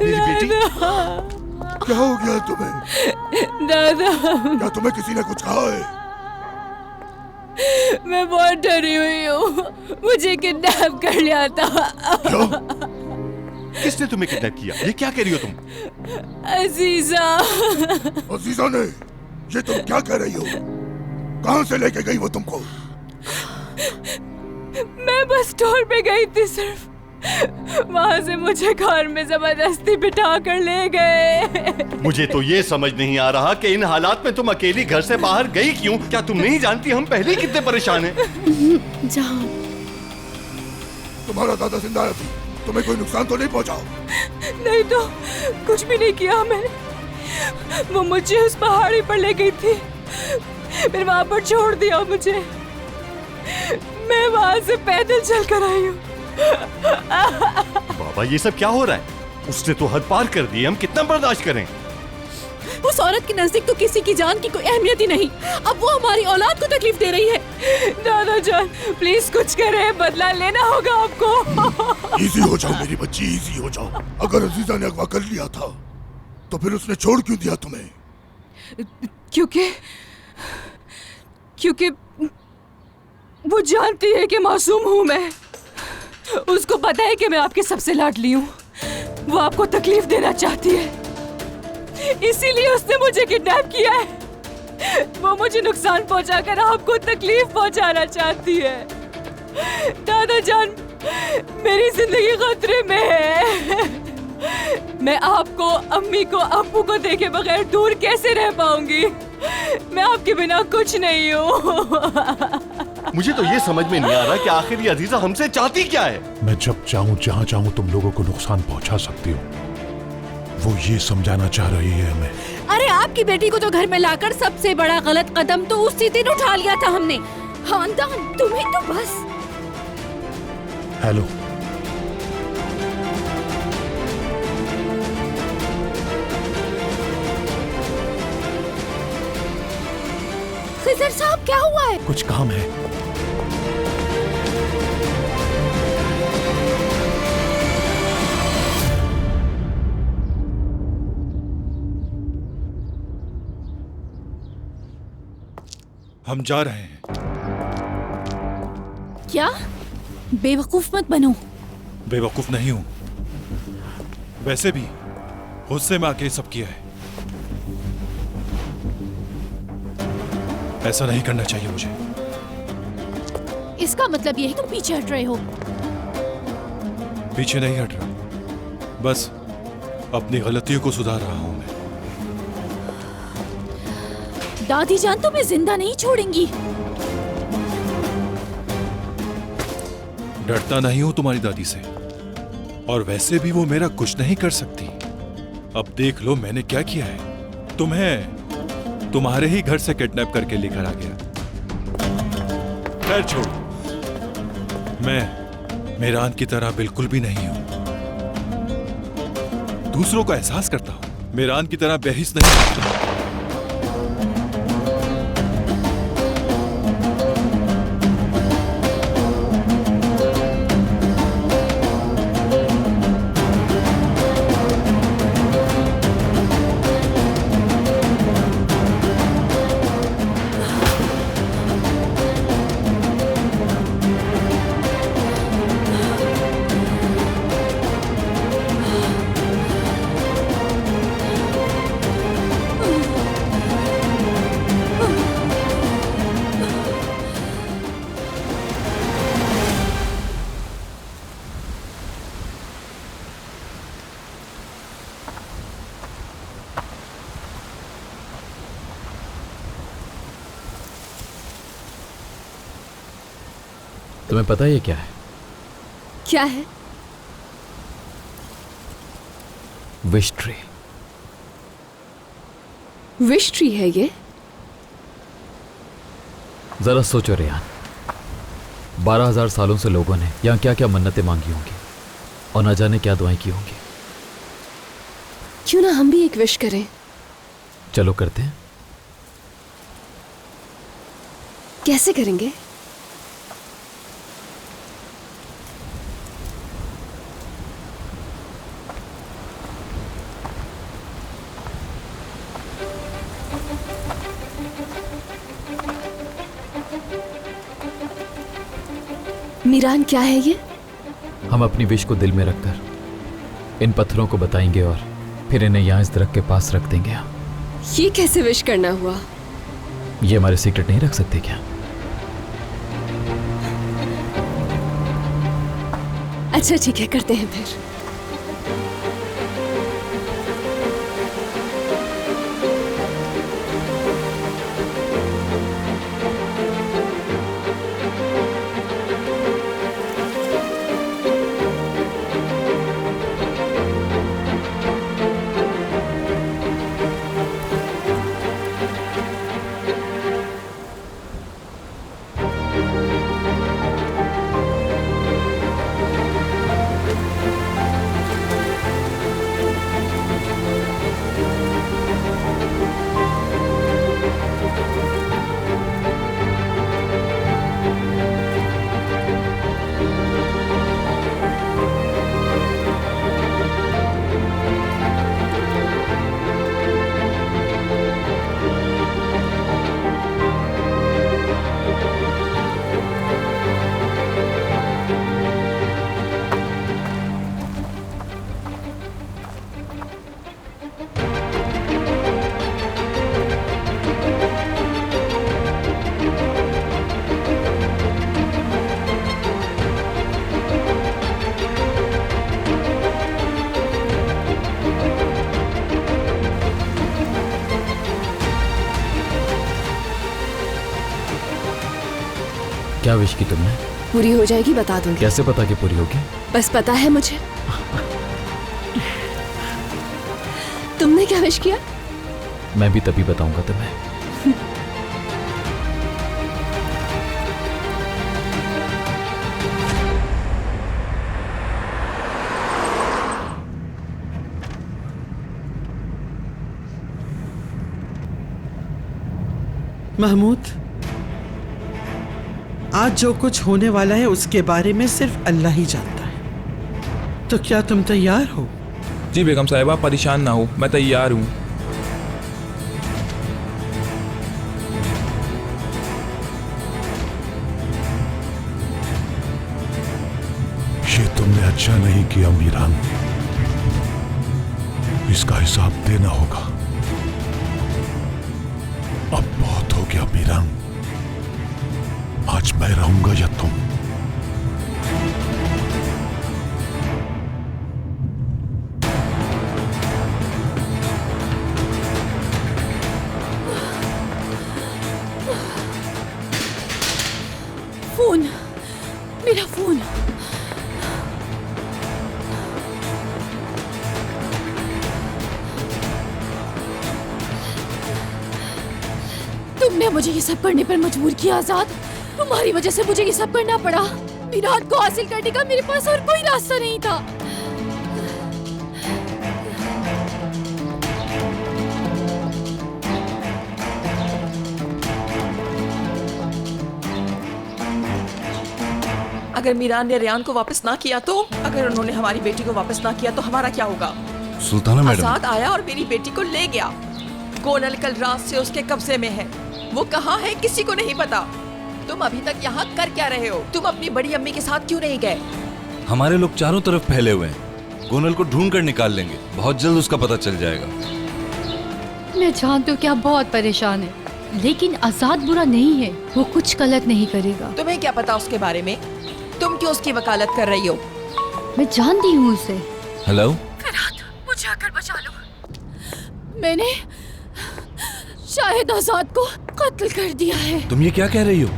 मेरी बेटी, क्या हो गया तुम्हें? दादा, क्या तुम्हें किसी ने कुछ कहा है? मैं बहुत डरी हुई हूँ। मुझे किडनैप कर लिया था। क्या? किसने तुम्हें किडनैप किया? ये क्या कह रही हो तुम? अजीजा। अजीजा ने? ये तुम क्या कह रही हो? कहां से लेके गई वो तुमको? मैं बस स्टोर पे गई थी सिर्फ। वहां से मुझे कार में जबरदस्ती बिठा कर ले गए। मुझे तो ये समझ नहीं आ रहा कि इन हालात में तुम अकेली घर से बाहर गई क्यों? क्या तुम नहीं जानती हम पहले ही कितने परेशान हैं? जहां, तुम्हारा दादा जिंदा है, तुम्हें कोई नुकसान तो नहीं पहुंचा? नहीं तो कुछ भी नहीं किया मैंने। वो मुझे उस पहाड़ी पर ले गई थी, फिर वहां पर छोड़ दिया मुझे। मैं वहां से पैदल चलकर आई हूँ। बाबा ये सब क्या हो रहा है? उसने तो हद पार कर दी, हम कितना बर्दाश्त करें? उस औरत के नजदीक तो किसी की जान की कोई अहमियत ही नहीं। अब वो हमारी औलाद को तकलीफ दे रही है। दादा जान प्लीज कुछ करें, बदला लेना होगा आपको। इजी हो जाओ मेरी बच्ची, इजी हो जाओ। अगर अजीजा ने अगवा कर लिया था तो फिर उसने छोड़ क्यों दिया तुम्हें? क्योंकि वो जानती है कि मासूम हूं मैं। उसको पता है कि मैं आपकी सबसे लाडली हूँ। वो आपको तकलीफ देना चाहती है, इसीलिए उसने मुझे किडनैप किया है। वो मुझे नुकसान पहुंचाकर आपको तकलीफ पहुंचाना चाहती है। दादा जान मेरी जिंदगी खतरे में है। मैं आपको, अम्मी को, अब्बू को देखे बगैर दूर कैसे रह पाऊंगी? मैं आपके बिना कुछ नहीं हूँ। मुझे तो ये समझ में नहीं आ रहा कि आखिर ये अजीजा हमसे चाहती क्या है। मैं जब चाहूँ जहाँ चाहूँ तुम लोगों को नुकसान पहुँचा सकती हूँ। वो ये समझाना चाह रही है हमें। अरे आपकी बेटी को तो घर में लाकर सबसे बड़ा गलत कदम तो उसी दिन उठा लिया था हमने। खानदान तुम्हें तो बस। हेलो, खिजर साहब क्या हुआ है? कुछ काम है। हम जा रहे हैं। क्या? बेवकूफ मत बनो। बेवकूफ नहीं हूं, वैसे भी गुस्से में आके सब किया है। ऐसा नहीं करना चाहिए मुझे। इसका मतलब ये है तुम पीछे हट रहे हो? पीछे नहीं हट रहा, बस अपनी गलतियों को सुधार रहा हूं मैं। दादी जान तुम्हें जिंदा नहीं छोड़ेंगी। डरता नहीं हूं तुम्हारी दादी से, और वैसे भी वो मेरा कुछ नहीं कर सकती। अब देख लो मैंने क्या किया है। तुम्हें तुम्हारे ही घर से किडनैप करके लेकर आ गया। खैर छोड़ो, मैं मीरान की तरह बिल्कुल भी नहीं हूं। दूसरों का एहसास करता हूं, मीरान की तरह बेहिस नहीं करता। तुम्हें पता है ये क्या है? क्या है? Wish tree. विश ट्री है ये? जरा सोचो रेयान, 12,000 सालों से लोगों ने यहाँ क्या क्या मन्नतें मांगी होंगी और ना जाने क्या दुआएं की होंगी। क्यों ना हम भी एक विश करें? चलो करते हैं। कैसे करेंगे? मीरान क्या है ये? हम अपनी विश को दिल में रखकर इन पत्थरों को बताएंगे और फिर इन्हें यहाँ इस दरख्त के पास रख देंगे। हम ये कैसे विश करना हुआ? ये हमारे सीक्रेट नहीं रख सकते क्या? अच्छा ठीक है, करते हैं फिर। क्या विश की तुमने? पूरी हो जाएगी बता दूंगी। कैसे पता कि पूरी होगी? बस पता है मुझे। तुमने क्या विश किया? मैं भी तभी बताऊंगा तुम्हें। महमूद, आज जो कुछ होने वाला है उसके बारे में सिर्फ अल्लाह ही जानता है। तो क्या तुम तैयार हो? जी बेगम साहिबा, परेशान ना हो, मैं तैयार हूँ। ये तुमने अच्छा नहीं किया मीरान, इसका हिसाब देना होगा। अब बहुत हो गया मीरान, आज मैं रहूंगा या तुम? फोन, मेरा फोन। तुमने मुझे ये सब करने पर मजबूर किया आजाद। तुम्हारी वजह से मुझे ये सब करना पड़ा। मीरान को हासिल करने का मेरे पास और कोई रास्ता नहीं था। अगर मीरान ने रेयान को वापस ना किया तो, अगर उन्होंने हमारी बेटी को वापस ना किया तो हमारा क्या होगा? सुल्ताना मैडम, आजाद आया और मेरी बेटी को ले गया। गोनल कल रात से उसके कब्जे में है। वो कहाँ है किसी को नहीं पता। तुम अभी तक यहाँ कर क्या रहे हो? तुम अपनी बड़ी अम्मी के साथ क्यों नहीं गए? हमारे लोग चारों तरफ फैले हुए हैं। गोनल को ढूंढ कर निकाल लेंगे, बहुत जल्द उसका पता चल जाएगा। मैं जानती हूँ कि आप बहुत परेशान हैं, लेकिन आजाद बुरा नहीं है, वो कुछ गलत नहीं करेगा। तुम्हें क्या पता उसके बारे में? तुम क्यों उसकी वकालत कर रही हो? मैं जानती हूँ उसे। हेलो फरहाद, मुझे आकर बचा लो। मैंने शाहिद आजाद को कत्ल कर दिया है। तुम ये क्या कह रही हो?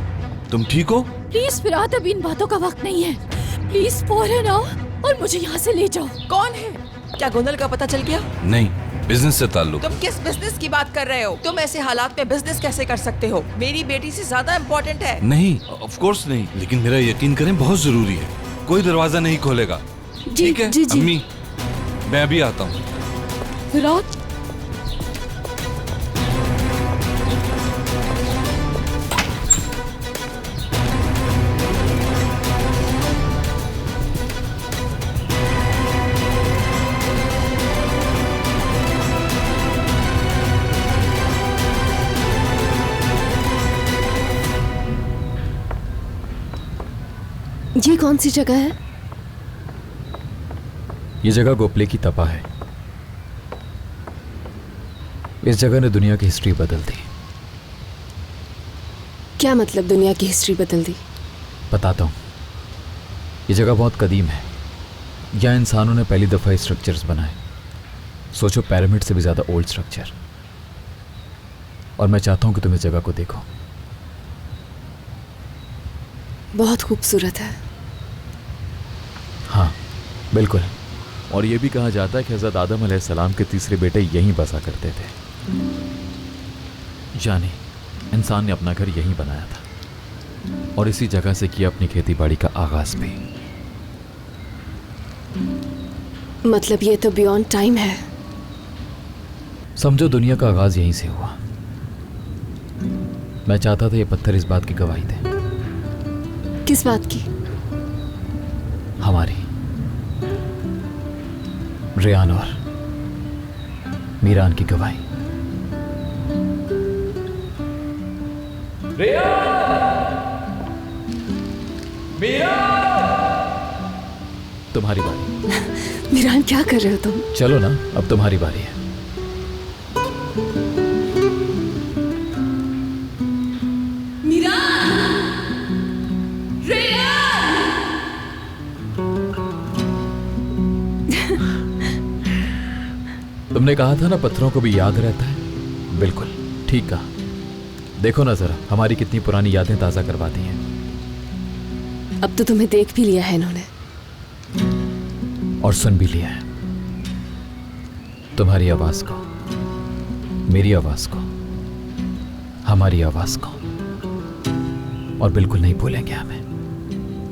तुम ठीक हो? प्लीज फरहाद, अभी इन बातों का वक्त नहीं है। प्लीज फौरन आओ और मुझे यहाँ से ले जाओ। कौन है? क्या गोनल का पता चल गया? नहीं, बिजनेस से ताल्लुक। तुम किस बिजनेस की बात कर रहे हो? तुम ऐसे हालात में बिजनेस कैसे कर सकते हो? मेरी बेटी से ज्यादा इम्पोर्टेंट है। नहीं, ऑफ कोर्स नहीं, लेकिन मेरा यकीन करें बहुत जरूरी है। कोई दरवाजा नहीं खोलेगा। ठीक है अम्मी, मैं अभी आता हूँ। फरहाद, ये कौन सी जगह है? ये जगह गोपले की तपा है। इस जगह ने दुनिया की हिस्ट्री बदल दी। क्या मतलब दुनिया की हिस्ट्री बदल दी? बताता हूँ। ये जगह बहुत कदीम है। यहाँ इंसानों ने पहली दफ़ा स्ट्रक्चर्स बनाए। सोचो, पिरामिड से भी ज़्यादा ओल्ड स्ट्रक्चर। और मैं चाहता हूँ कि तुम इस जगह को देखो। बहुत खूबसूरत है। हाँ बिल्कुल। और ये भी कहा जाता है कि हज़रत आदम अलैहिस्सलाम के तीसरे बेटे यहीं बसा करते थे। यानी इंसान ने अपना घर यहीं बनाया था और इसी जगह से किया अपनी खेती बाड़ी का आगाज भी। मतलब ये तो बियॉन्ड टाइम है। समझो, दुनिया का आगाज यहीं से हुआ। मैं चाहता था ये पत्थर इस बात की गवाही दे। किस बात की? हमारी, रेयान और मीरान की गवाही। तुम्हारी बारी। मीरान, क्या कर रहे हो तुम? चलो ना, अब तुम्हारी बारी है। तुमने कहा था ना पत्थरों को भी याद रहता है। बिल्कुल ठीक कहा। देखो ना जरा, हमारी कितनी पुरानी यादें ताज़ा करवाती हैं। अब तो तुम्हें देख भी लिया है इन्होंने। और सुन भी लिया है तुम्हारी आवाज को, मेरी आवाज को, हमारी आवाज को। और बिल्कुल नहीं भूलेंगे हमें।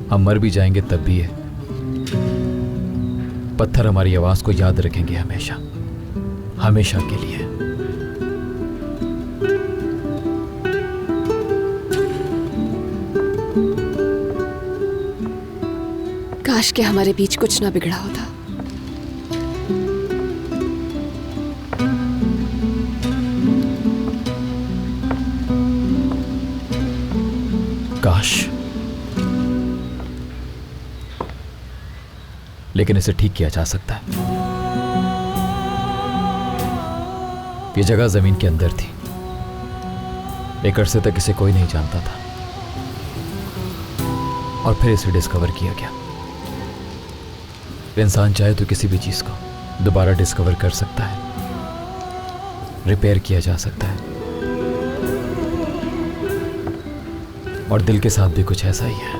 हम मर भी जाएंगे तब भी ये पत्थर हमारी आवाज को याद रखेंगे हमेशा, हमेशा के लिए। काश के हमारे बीच कुछ ना बिगड़ा होता। काश, लेकिन इसे ठीक किया जा सकता है। ये जगह जमीन के अंदर थी, एक अरसे तक इसे कोई नहीं जानता था, और फिर इसे डिस्कवर किया गया। इंसान चाहे तो किसी भी चीज को दोबारा डिस्कवर कर सकता है, रिपेयर किया जा सकता है। और दिल के साथ भी कुछ ऐसा ही है।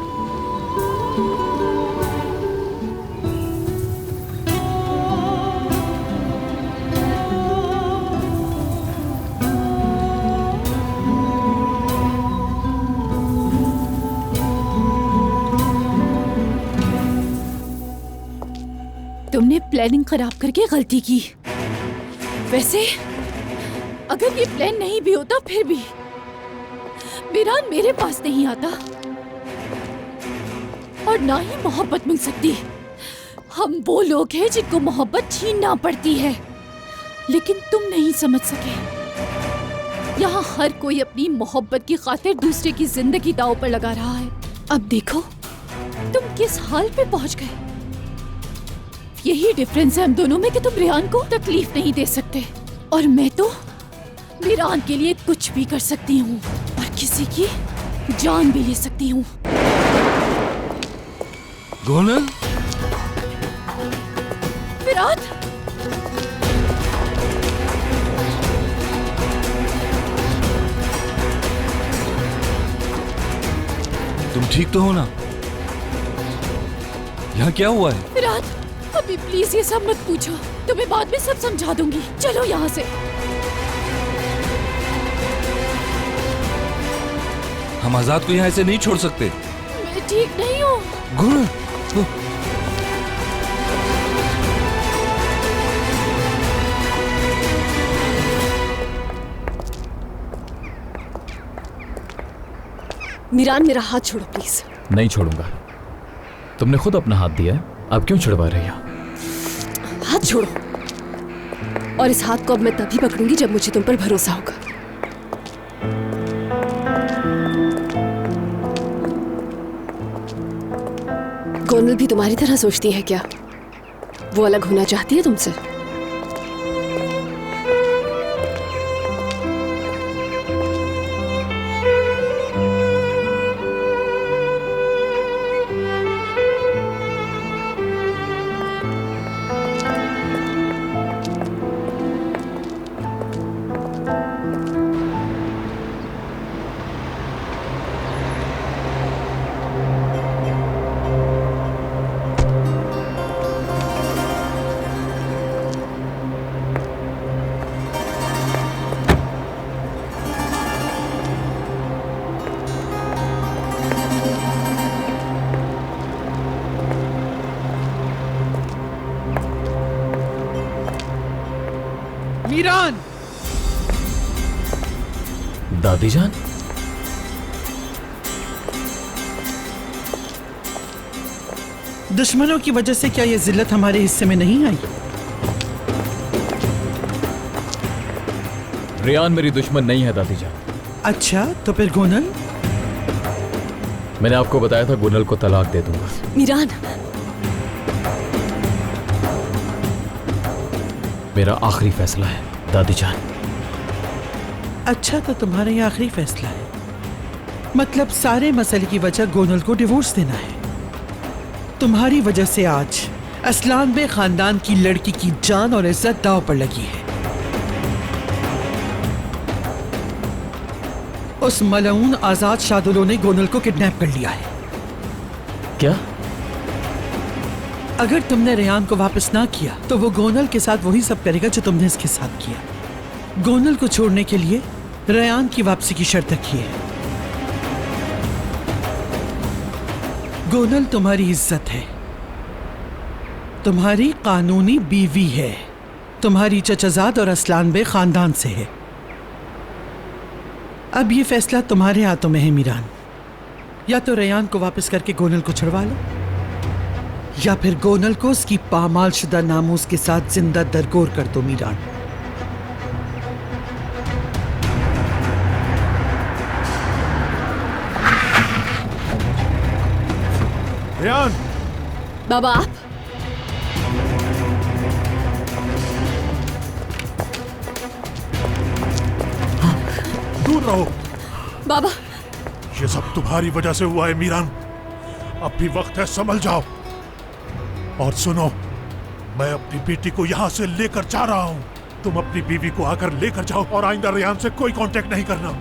तुमने प्लानिंग खराब करके गलती की। वैसे अगर ये प्लान नहीं भी होता फिर भी मीरान मेरे पास नहीं आता और ना ही मोहब्बत मिल सकती। हम वो लोग हैं जिनको मोहब्बत छीनना पड़ती है, लेकिन तुम नहीं समझ सके। यहाँ हर कोई अपनी मोहब्बत की खातिर दूसरे की जिंदगी दांव पर लगा रहा है। अब देखो तुम किस हाल पे पहुंच गए। यही डिफरेंस है हम दोनों में कि तुम रेहान को तकलीफ नहीं दे सकते और मैं तो मीरान के लिए कुछ भी कर सकती हूँ और किसी की जान भी ले सकती हूँ। गोनल, विराट, तुम ठीक तो हो ना? यहाँ क्या हुआ है? विराट, अभी प्लीज ये सब मत पूछो, तुम्हें बाद में सब समझा दूंगी। चलो यहाँ से। हम आजाद को यहाँ ऐसे नहीं छोड़ सकते। मैं ठीक नहीं हूँ। गोनल, मीरान मेरा हाथ छोड़ो प्लीज। नहीं छोड़ूंगा। तुमने खुद अपना हाथ दिया है, अब क्यों छुड़वा रही हो? हाथ छोड़ो। और इस हाथ को अब मैं तभी पकड़ूंगी जब मुझे तुम पर भरोसा होगा। गोनल भी तुम्हारी तरह सोचती है क्या? वो अलग होना चाहती है तुमसे? मीरान! दादी जान, दुश्मनों की वजह से क्या ये जिल्लत हमारे हिस्से में नहीं आई? रेहान मेरी दुश्मन नहीं है दादी जान। अच्छा, तो फिर गोनल? मैंने आपको बताया था गोनल को तलाक दे दूंगा। मीरान, मेरा आखिरी फैसला है दादी जान। अच्छा, तो तुम्हारा ये आखिरी फैसला है? मतलब सारे मसले की वजह गोनल को डिवोर्स देना है। तुम्हारी वजह से आज असलान बे खानदान की लड़की की जान और इज्जत दांव पर लगी है। उस मलऊन आजाद शादुलो ने गोनल को किडनैप कर लिया है क्या? अगर तुमने रेयान को वापस ना किया तो वो गोनल के साथ वही सब करेगा जो तुमने इसके साथ किया। गोनल को छोड़ने के लिए रेयान की वापसी की शर्त रखी है। गोनल तुम्हारी इज्जत है, तुम्हारी कानूनी बीवी है, तुम्हारी चचाजाद और असलान बे खानदान से है। अब ये फैसला तुम्हारे हाथों में है मीरान। या तो रेयान को वापस करके गोनल को छुड़वा लो, या फिर गोनल को उसकी पामाल शुदा नामूस के साथ जिंदा दरगोर कर दो मीरान। रेयान! बाबा आप दूर रहो। बाबा ये सब तुम्हारी वजह से हुआ है मीरान। अब भी वक्त है, संभल जाओ। और सुनो, मैं अपनी बेटी को यहाँ से लेकर जा रहा हूँ। तुम अपनी बीवी को आकर लेकर जाओ और आइंदा रेयान से कोई कांटेक्ट नहीं करना।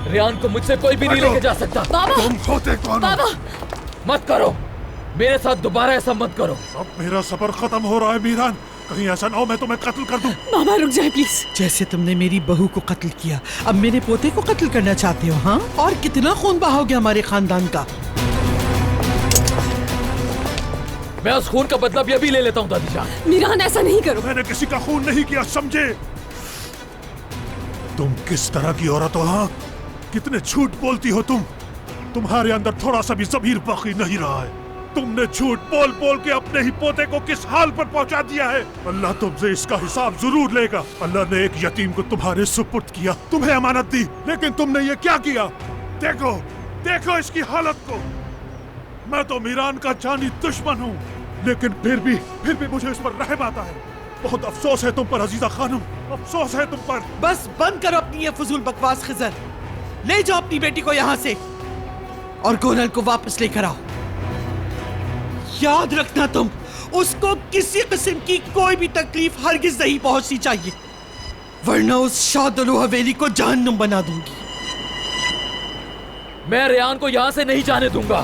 रेयान को मुझसे कोई भी नहीं लेके जा सकता। बाबा तुम होते कौन हो? बाबा मत करो, मेरे साथ दोबारा ऐसा मत करो। अब मेरा सफर खत्म हो रहा है मीरान। कहीं ऐसा ना हो मैं तुम्हें कत्ल कर दूं। बाबा रुक जाए प्लीज। जैसे तुमने मेरी बहू को कत्ल किया, अब मेरे पोते को कत्ल करना चाहते हो? हाँ, और कितना खून बहाओगे हमारे खानदान का? मैं उस खून का बदला भी अभी ले लेता हूँ दादी जान। मीरान ऐसा नहीं करो। मैंने किसी का खून नहीं किया, समझे? तुम किस तरह की औरत हो? हाँ, कितने झूठ बोलती हो तुम। तुम्हारे अंदर थोड़ा सा भी ज़मीर बाकी नहीं रहा है। तुमने झूठ बोल बोल के अपने ही पोते को किस हाल पर पहुंचा दिया है। अल्लाह तुमसे इसका हिसाब जरूर लेगा। अल्लाह ने एक यतीम को तुम्हारे सुपुर्द किया, तुम्हें अमानत दी, लेकिन तुमने ये क्या किया? देखो देखो इसकी हालत को। मैं तो मीरान का जानी दुश्मन हूँ, लेकिन फिर भी मुझे इस पर रहम आता है। बहुत अफसोस है तुम पर अजीजा खानम, अफसोस है तुम पर। बस बंद करो अपनी ये फजूल बकवास खिजर। ले जाओ अपनी बेटी को यहाँ से और गोनल को वापस लेकर आओ। याद रखना तुम, उसको किसी किस्म की कोई भी तकलीफ हरगिज नहीं पहुंचनी चाहिए, वरना उस शादुल हवेली को जहन्नुम बना दूंगी। मैं रेयान को यहाँ से नहीं जाने दूंगा।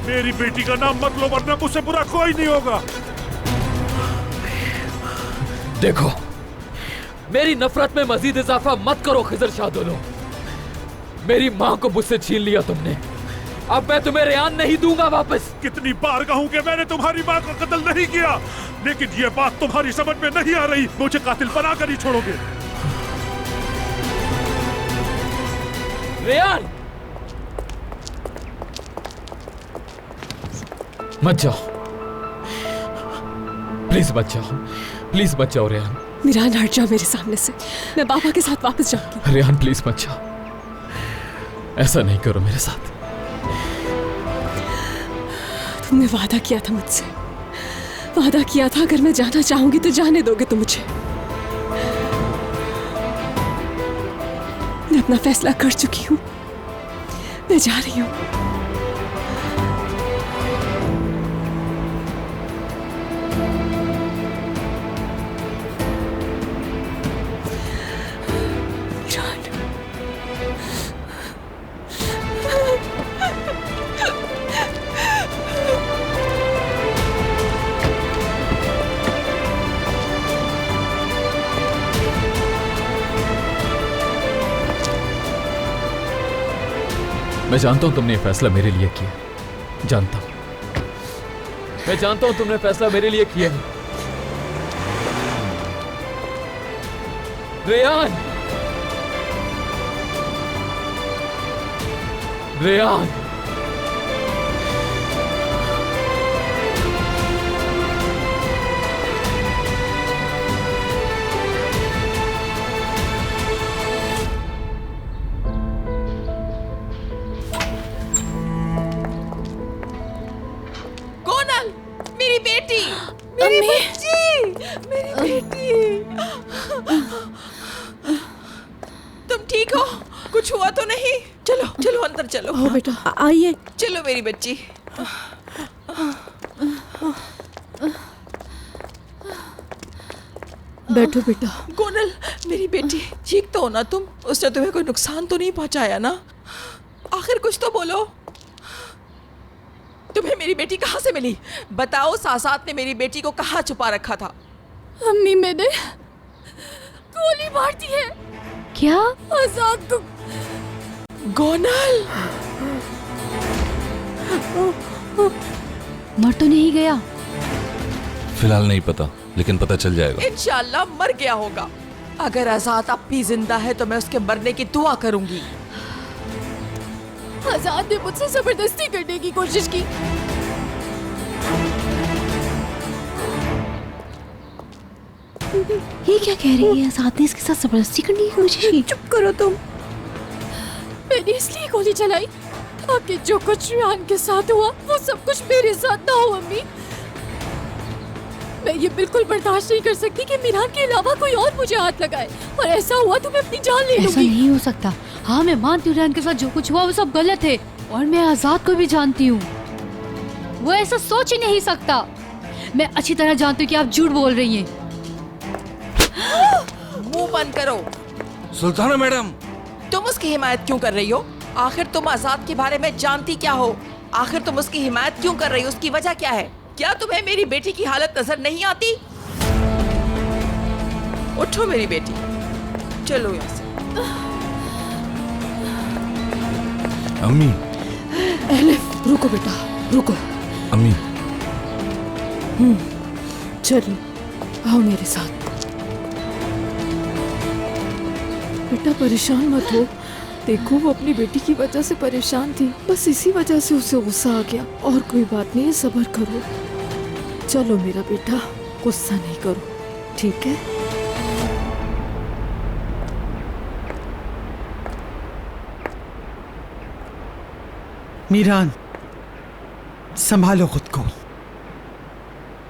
मेरी बेटी का नाम मत लो, वरना मुझसे बुरा कोई नहीं होगा। देखो, मेरी नफरत में मजीद इजाफा मत करो खिजर शादुलो। मेरी माँ को मुझसे छीन लिया तुमने, अब मैं तुम्हें रेयान नहीं दूंगा वापस। कितनी बार कहूं कि मैंने तुम्हारी माँ का कत्ल नहीं किया, लेकिन ये बात तुम्हारी समझ में नहीं आ रही। मुझे कातिल बनाकर ही छोड़ोगे। रेयान मत जाओ, प्लीज मत जाओ, प्लीज मत जाओ रेयान। मीरान हट जाओ मेरे सामने से, मैं बाबा के साथ वापस जाऊंगी। रेयान प्लीज मत जाओ, ऐसा नहीं करो मेरे साथ। तुमने वादा किया था मुझसे, वादा किया था अगर मैं जाना चाहूंगी तो जाने दोगे तुम मुझे। मैं अपना फैसला कर चुकी हूँ, मैं जा रही हूँ। मैं जानता हूं तुमने ये फैसला मेरे लिए किया, जानता हूं, मैं जानता हूं तुमने फैसला मेरे लिए किया है। रेयान, रेयान, मेरी बेटी, तुम ठीक हो? कुछ हुआ तो नहीं? चलो चलो अंदर चलो। हो बेटा, आइए। चलो मेरी बच्ची। बैठो बेटा। गोनल मेरी बेटी, ठीक तो हो ना तुम? उसने तुम्हें कोई नुकसान तो नहीं पहुंचाया ना? आखिर कुछ तो बोलो। तुम्हें मेरी बेटी कहाँ से मिली? बताओ, सासात ने मेरी बेटी को कहाँ छुपा रखा था? अम्मी, मैंने गोली मार दी है। क्या? आजाद को। गोनल मर तो नहीं गया? फिलहाल नहीं पता, लेकिन पता चल जाएगा। इंशाल्लाह मर गया होगा। अगर आजाद अब भी जिंदा है तो मैं उसके मरने की दुआ करूंगी। आजाद ने मुझसे जबरदस्ती करने की कोशिश की। ये क्या कह रही है? आजाद ने इसके साथ जबरदस्ती करने की कोशिश की? चुप करो तुम। मैंने इसलिए गोली चलाई ताकि जो कुछ रियान के साथ हुआ वो सब कुछ मेरे साथ ना हो। अम्मी, मैं ये बिल्कुल बर्दाश्त नहीं कर सकती कि मीरान के अलावा कोई और मुझे हाथ लगाए, और ऐसा हुआ तो मैं अपनी जान ले लूंगी। ऐसा नहीं हो सकता। हाँ, मैं मानती हूँ रियान के साथ जो कुछ हुआ वो सब गलत है, और मैं आजाद को भी जानती हूँ। वो ऐसा सोच ही नहीं सकता। मैं अच्छी तरह जानती हूँ कि आप झूठ बोल रही हैं। मुंह बंद करो। सुल्ताना मैडम, तुम उसकी हिमायत क्यों कर रही हो? आखिर तुम आजाद के बारे में जानती क्या हो? आखिर तुम उसकी हिमायत क्यों कर रही हो? उसकी वजह क्या है? क्या तुम्हें मेरी बेटी की हालत नजर नहीं आती? उठो मेरी बेटी, चलो यहाँ से। अम्मी। एलिफ, रुको बेटा, रुको। अम्मी। चलो, आओ मेरे साथ। बेटा परेशान मत हो। देखो, वो अपनी बेटी की वजह से परेशान थी, बस इसी वजह से उसे गुस्सा आ गया, और कोई बात नहीं है, सब्र करो। चलो मेरा बेटा, गुस्सा नहीं करो, ठीक है? मीरान, संभालो खुद को।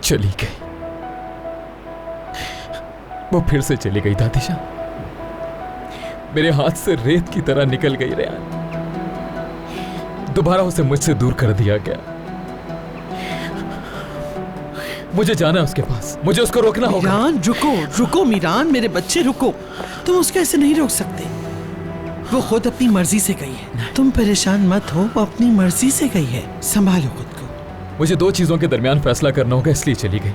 चली गई, वो फिर से चली गई दादीजान। मेरे हाथ से रेत की तरह निकल गई रेयान। दोबारा उसे मुझसे दूर कर दिया गया। मुझे जाना है उसके पास, मुझे उसको रोकना होगा। मीरान, रुको रुको मीरान, मेरे बच्चे रुको। तुम उसको ऐसे नहीं रोक सकते। वो खुद अपनी मर्जी से गई है। तुम परेशान मत हो, वो अपनी मर्जी से गई है। संभालो खुद को। मुझे दो चीजों के दरमियान फैसला करना होगा, इसलिए चली गई।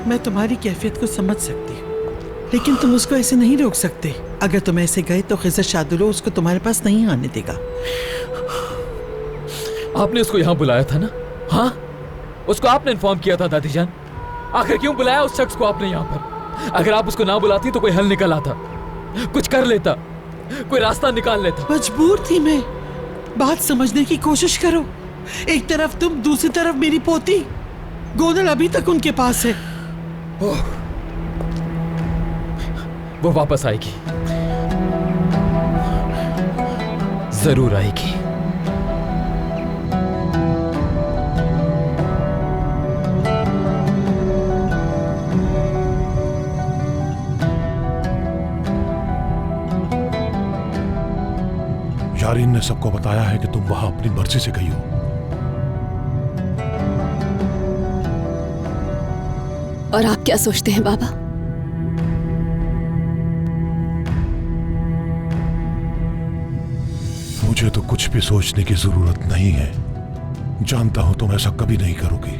मैं तुम्हारी कैफियत को समझ सकती हूँ, लेकिन तुम उसको ऐसे नहीं रोक सकते। अगर तुम ऐसे गए तो खिज़र शादुलो उसको तुम्हारे पास नहीं आने देगा। आपने उसको यहाँ बुलाया था ना? हाँ, उसको आपने इन्फॉर्म किया था दादीजान। आखिर क्यों बुलाया उस शख्स को आपने यहाँ पर? अगर आप उसको ना बुलाती तो कोई हल निकल आता, कुछ कर लेता, कोई रास्ता निकाल लेता। मजबूर थी मैं। बात समझने की कोशिश करो। एक तरफ तुम, दूसरी तरफ मेरी पोती। गोनल अभी तक उनके पास है। वो वापस आएगी, जरूर आएगी। यारीन ने सबको बताया है कि तुम वहां अपनी मर्जी से गई हो। और आप क्या सोचते हैं बाबा? मुझे तो कुछ भी सोचने की जरूरत नहीं है। जानता हूं तुम ऐसा कभी नहीं करोगी।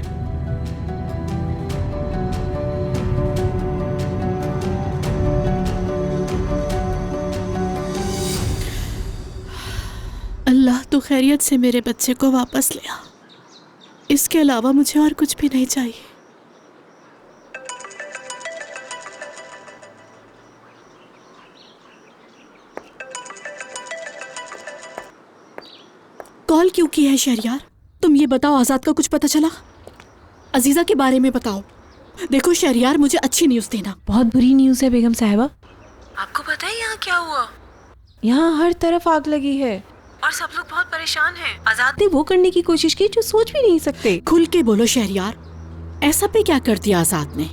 अल्लाह तो खैरियत से मेरे बच्चे को वापस ले आ। इसके अलावा मुझे और कुछ भी नहीं चाहिए। कॉल क्यों की है शहरयार? तुम ये बताओ, आजाद का कुछ पता चला? अजीजा के बारे में बताओ। देखो शहरयार, मुझे अच्छी न्यूज़ देना। बहुत बुरी न्यूज़ है बेगम साहिबा। आपको पता है यहाँ क्या हुआ? यहाँ हर तरफ आग लगी है और सब लोग बहुत परेशान हैं। आजाद ने वो करने की कोशिश की जो सोच भी नहीं सकते। खुल के बोलो शहरयार, ऐसा पे क्या कर दिया आजाद ने?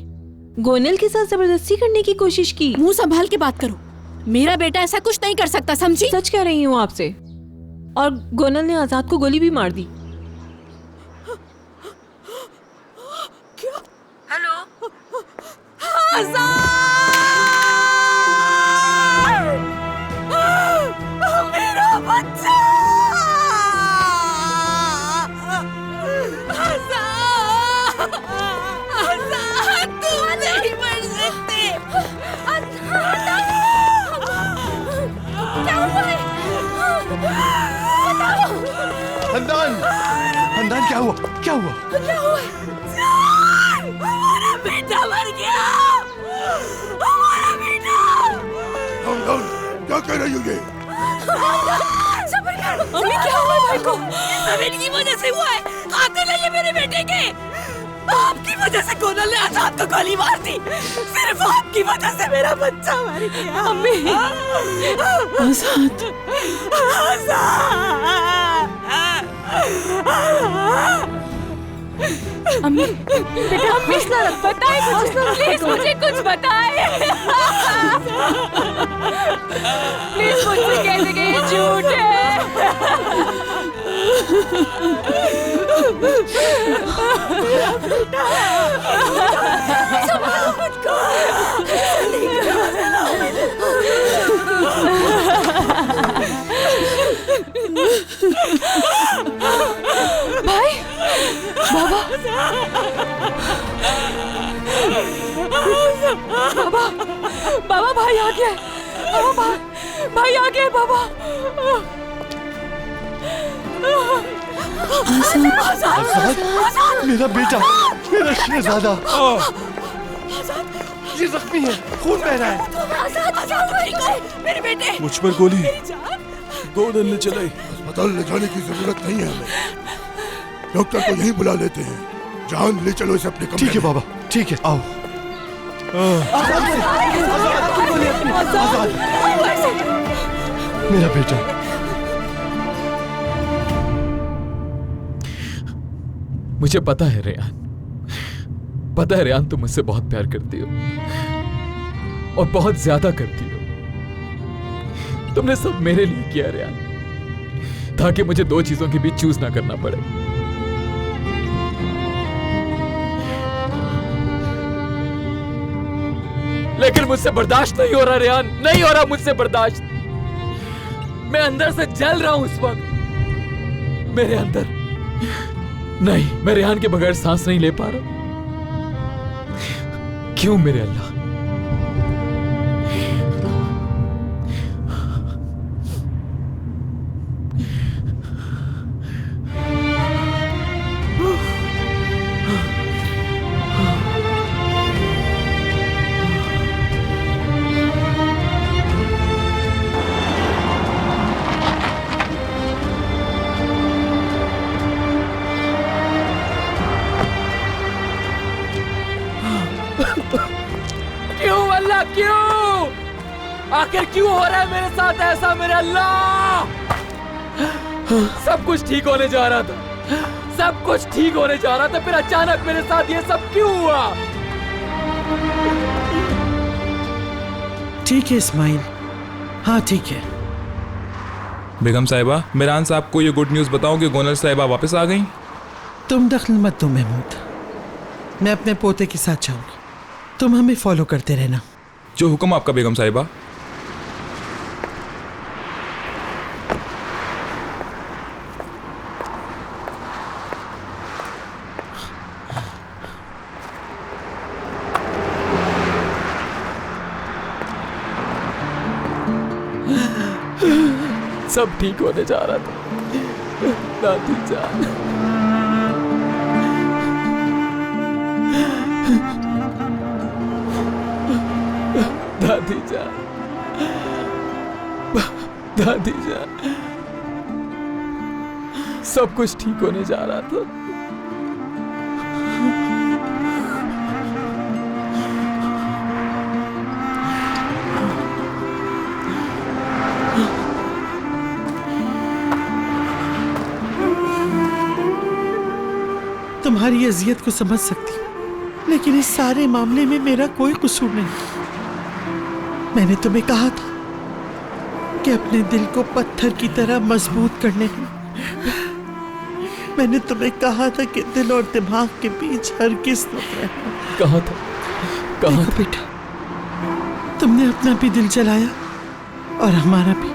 गोनल के साथ जबरदस्ती करने की कोशिश की। मुंह संभाल के बात करो। मेरा बेटा ऐसा कुछ नहीं कर सकता, समझी? सच कह रही हूँ आपसे। और गोनल ने आजाद को गोली भी मार दी। क्या? हेलो आजाद! मेरा बच्चा! हंदान, हंदान क्या हुआ? क्या हुआ? क्या हुआ? हमारा बेटा मर गया। हमारा बेटा। हंदान, क्या कह रही हो ये? सबर कर। अम्मी क्या हुआ भाई को? सब इनकी वजह से हुआ है। कातिल है ये मेरे बेटे के। आपकी वजह से गोनल ने आजाद को गोली मार दी। सिर्फ आपकी वजह से मेरा बच्चा मर गया। अम्मी। आजाद। अम्मी बेटा पिछला बताए प्लीज मुझे कुछ बताए। प्लीज मुझसे कहने के ये झूठ है। भाई, बाबा, बाबा, बाबा भाई आ गया। बाबा भाई आ गया। बाबा आजाद, मेरा बेटा, मेरा शहजादा। ये जख्मी है, खून बह रहा है। मेरे बेटे। मुझ पर गोली गोनल ने चलाई। अस्पताल ले जाने की जरूरत नहीं है हमें। डॉक्टर को यहीं बुला लेते हैं। जान ले चलो इसे अपने कमरे। ठीक है बाबा, ठीक है, आओ। आजाद, मेरा बेटा। मुझे पता है रेयान, पता है रेयान, तुम मुझसे बहुत प्यार करती हो और बहुत ज्यादा करती हो। तुमने सब मेरे लिए किया रेयान, ताकि मुझे दो चीजों के बीच चूज ना करना पड़े। लेकिन मुझसे बर्दाश्त नहीं हो रहा रेयान, नहीं हो रहा मुझसे बर्दाश्त। मैं अंदर से जल रहा हूं इस वक्त। मेरे अंदर नहीं, मैं रेहान के बगैर सांस नहीं ले पा रहा। क्यों मेरे अल्लाह? आखिर क्यों हो रहा है मेरे साथ ऐसा मेरे अल्लाह? सब कुछ ठीक होने जा रहा था, सब कुछ ठीक होने जा रहा था, फिर अचानक मेरे साथ ये सब क्यों हुआ? ठीक है इस्माइल, हाँ ठीक है। बेगम साहिबा, मिरान साहब को ये गुड न्यूज़ बताओ कि गोनल साहिबा वापस आ गई। तुम दखल मत दो महमूद, मैं अपने पोते के साथ जाऊंगी, तुम हमें फॉलो करते रहना। जो हुक्म आपका बेगम साहिबा। सब ठीक होने जा रहा था दादी जान। दादी जान, दादी जान, सब कुछ ठीक होने जा रहा था। तुम्हारी अजियत को समझ सकती हूँ, लेकिन इस सारे मामले में मेरा कोई कसूर नहीं। मैंने तुम्हें कहा था कि अपने दिल को पत्थर की तरह मजबूत करने में। मैंने तुम्हें कहा था कि दिल और दिमाग के बीच हरगिज़ मत रहना। कहा था, कहा था। बेटा, तुमने अपना भी दिल जलाया और हमारा भी।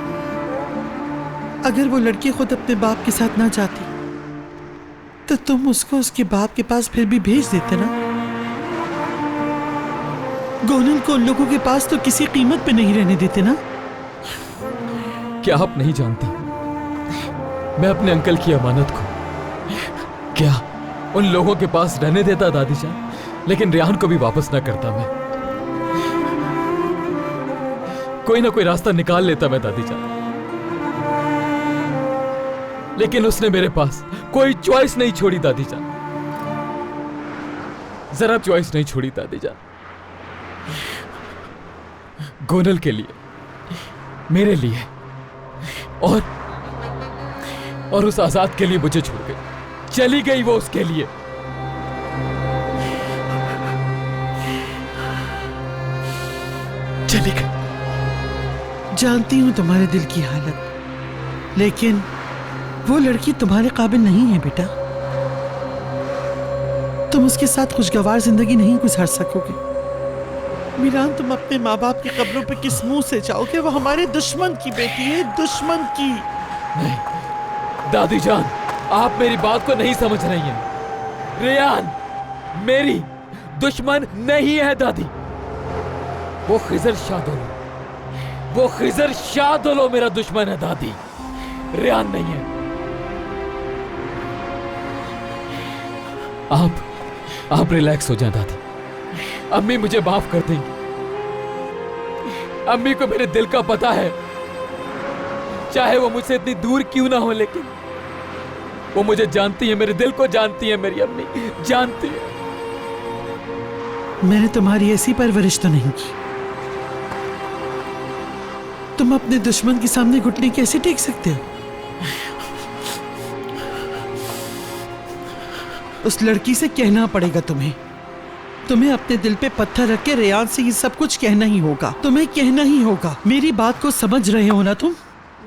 अगर वो लड़की खुद अपने बाप के साथ ना जाती तो तुम उसको उसके बाप के पास फिर भी भेज देते ना। गोनल को उन लोगों के पास तो किसी कीमत पे नहीं रहने देते ना। क्या आप नहीं जानती मैं अपने अंकल की अमानत को क्या उन लोगों के पास रहने देता दादी जान, लेकिन रेहान को भी वापस ना करता मैं। कोई ना कोई रास्ता निकाल लेता मैं दादी जान, लेकिन उसने मेरे पास कोई चॉइस नहीं छोड़ी दादी जान, जरा चॉइस नहीं छोड़ी दादी जान। गोनल के लिए, मेरे लिए और उस आजाद के लिए मुझे छोड़ गई, चली गई वो उसके लिए। चली गई। जानती हूं तुम्हारे दिल की हालत, लेकिन वो लड़की तुम्हारे काबिल नहीं है बेटा। तुम उसके साथ खुशगवार जिंदगी नहीं गुजार सकोगे। मीरान, तुम अपने माँ बाप की कब्रों पे किस मुंह से जाओगे? वो हमारे दुश्मन की बेटी है, दुश्मन की। नहीं दादी जान, आप मेरी बात को नहीं समझ रही हैं। रेहान मेरी दुश्मन नहीं है दादी। वो खिजर शाहदोलो मेरा दुश्मन है दादी, रेहान नहीं है। आप रिलैक्स हो जाएं दादी। अम्मी मुझे माफ कर देंगी। अम्मी को मेरे दिल का पता है, चाहे वो मुझसे इतनी दूर क्यों ना हो, लेकिन वो मुझे जानती है, मेरे दिल को जानती है। मेरी अम्मी जानती है। मैंने तुम्हारी ऐसी परवरिश तो नहीं की। तुम अपने दुश्मन के सामने घुटने कैसे टेक सकते हो? उस लड़की से कहना पड़ेगा तुम्हें अपने दिल पे पत्थर रख के रेहान से ये सब कुछ कहना ही होगा। तुम्हें कहना ही होगा। मेरी बात को समझ रहे हो ना तुम?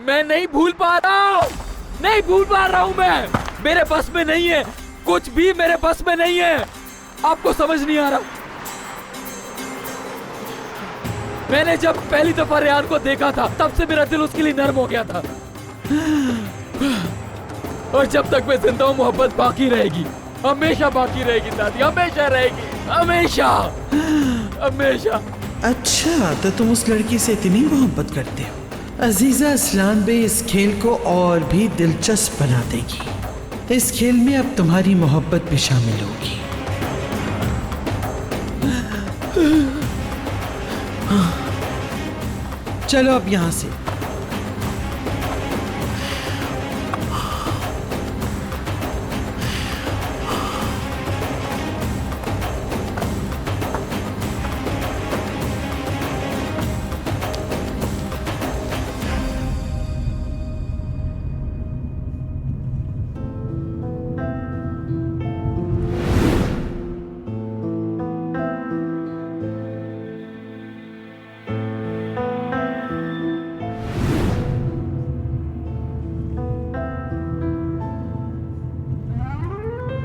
मैं नहीं भूल पा रहा हूं मैं। मेरे बस में नहीं है, कुछ भी मेरे बस में नहीं है। आपको समझ नहीं आ रहा। मैंने जब पहली दफा रेहान को देखा था, तब से मेरा दिल उसके लिए नर्म हो गया था। और जब तक मैं जिंदा हूं, मोहब्बत बाकी रहेगी, हमेशा बाकी रहेगी दादी, हमेशा रहेगी, हमेशा। अच्छा, तो तुम उस लड़की से इतनी मोहब्बत करते हो? अजीजा असलान बे इस खेल को और भी दिलचस्प बना देगी। इस खेल में अब तुम्हारी मोहब्बत भी शामिल होगी। चलो अब यहां से।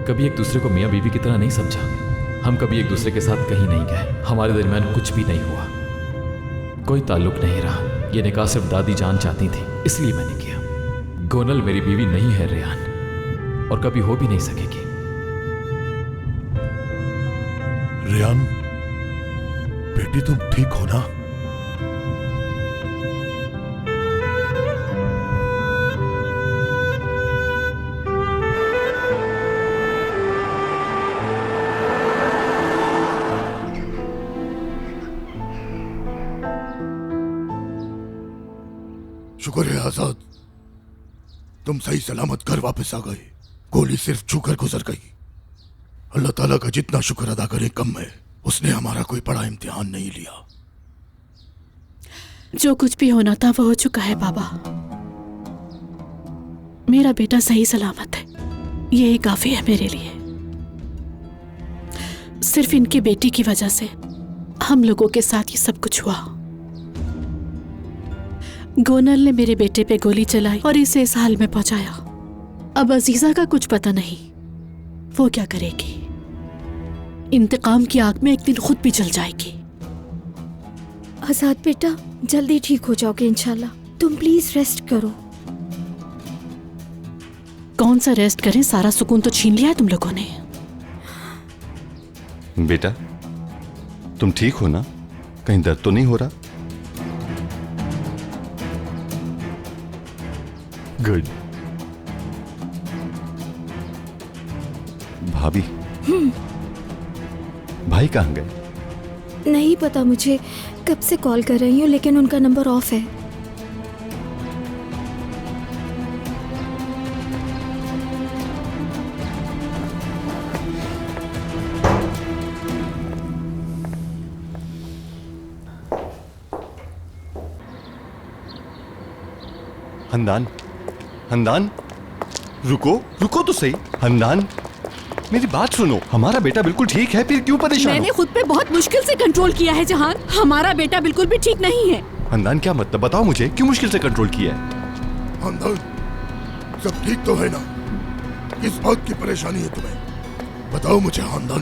कभी एक दूसरे को मियाँ बीवी की तरह नहीं समझा। हम कभी एक दूसरे के साथ कहीं नहीं गए। हमारे दरमियान कुछ भी नहीं हुआ, कोई ताल्लुक नहीं रहा। ये निकाह सिर्फ दादी जान चाहती थी, इसलिए मैंने किया। गोनल मेरी बीवी नहीं है रेहान, और कभी हो भी नहीं सकेगी। रेहान बेटी, तुम ठीक हो ना? शुक्र है आजाद, तुम सही सलामत घर वापस आ गए। गोली सिर्फ छूकर गुजर गई। अल्लाह ताला का जितना शुक्र अदा करें कम है। उसने हमारा कोई बड़ा इम्तिहान नहीं लिया। जो कुछ भी होना था वो हो चुका है बाबा। मेरा बेटा सही सलामत है, यही काफी है मेरे लिए। सिर्फ इनकी बेटी की वजह से हम लोगों के साथ ये सब कुछ हुआ। गोनल ने मेरे बेटे पे गोली चलाई और इसे इस हाल में पहुंचाया। अब अजीजा का कुछ पता नहीं, वो क्या करेगी। इंतकाम की आग में एक दिन खुद भी जल जाएगी। आजाद बेटा, जल्दी ठीक हो जाओगे इंशाल्लाह। तुम प्लीज रेस्ट करो। कौन सा रेस्ट करें, सारा सुकून तो छीन लिया है तुम लोगों ने। बेटा, तुम ठीक हो ना? कहीं दर्द तो नहीं हो रहा? गुड भाभी, भाई कहाँ गए? नहीं पता मुझे, कब से कॉल कर रही हूँ लेकिन उनका नंबर ऑफ है। हंदान, हंदान, रुको, रुको तो सही। हंदान, मेरी बात सुनो। हमारा बेटा बिल्कुल ठीक है, फिर क्यों परेशान मैंने हो? खुद पे बहुत मुश्किल से कंट्रोल किया है जहान। हमारा बेटा बिल्कुल भी ठीक नहीं है। हंदान, क्या मतलब? बताओ मुझे, क्यों मुश्किल से कंट्रोल किया है? हंदान, सब ठीक तो है ना? किस बात की परेशानी है तुम्हें? बताओ मुझे हंदान।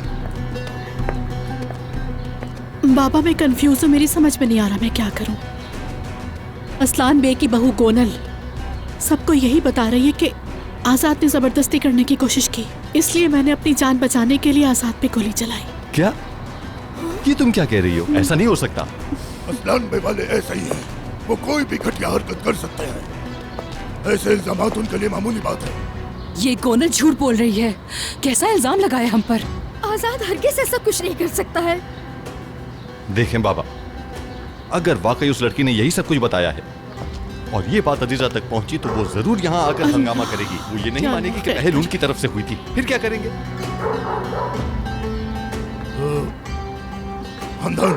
बाबा मैं कंफ्यूज हूँ, मेरी समझ में नहीं आ रहा मैं क्या करूँ। असलान बे की बहू गोनल सबको यही बता रही है कि आजाद ने जबरदस्ती करने की कोशिश की, इसलिए मैंने अपनी जान बचाने के लिए आजाद पे गोली चलाई। क्या? ये तुम क्या कह रही हो? ऐसा नहीं हो सकता। असलान बे वाले ऐसा ही है, वो कोई भी घटिया हरकत कर सकते हैं। ऐसे इल्जामात उनके लिए मामूली बात है। ये गोनल झूठ बोल रही है। कैसा इल्जाम लगाया हम पर? आजाद हरगिज़ ऐसा कुछ नहीं कर सकता है। देखें बाबा, अगर वाकई उस लड़की ने यही सब कुछ बताया है और ये बात अजीजा तक पहुंची तो वो जरूर यहाँ आकर हंगामा करेगी। वो ये नहीं मानेगी कि पहल उनकी तरफ से हुई थी। फिर क्या करेंगे? हंदान,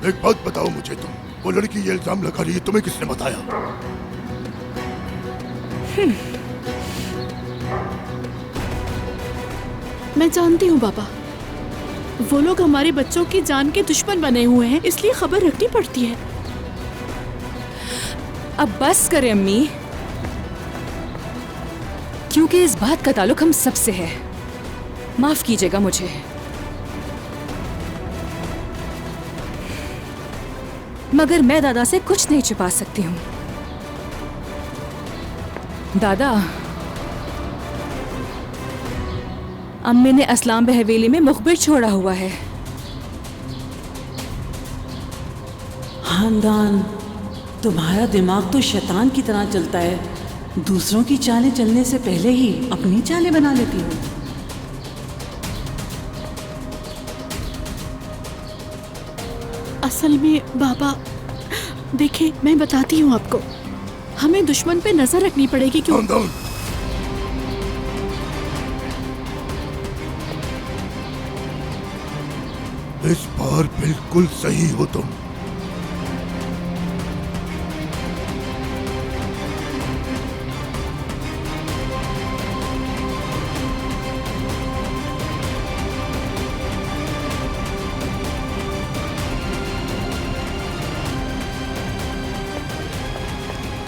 एक बात बताओ मुझे, तुम वो लड़की ये इल्जाम लगा रही है, तुम्हें किसने बताया? मैं जानती हूँ बाबा, वो लोग हमारे बच्चों की जान के दुश्मन बने हुए हैं, इसलिए खबर रखनी पड़ती है। अब बस करें अम्मी, क्योंकि इस बात का ताल्लुक हम सबसे है। माफ कीजिएगा मुझे। मगर मैं दादा से कुछ नहीं छुपा सकती हूँ। दादा, अम्मी ने असलाम बे हवेली में मुखबिर छोड़ा हुआ है। खानदान, तुम्हारा दिमाग तो शैतान की तरह चलता है। दूसरों की चालें चलने से पहले ही अपनी चालें बना लेती हो। असल में बाबा देखिए, मैं बताती हूँ आपको, हमें दुश्मन पे नजर रखनी पड़ेगी। क्यों? इस बार बिल्कुल सही हो तुम।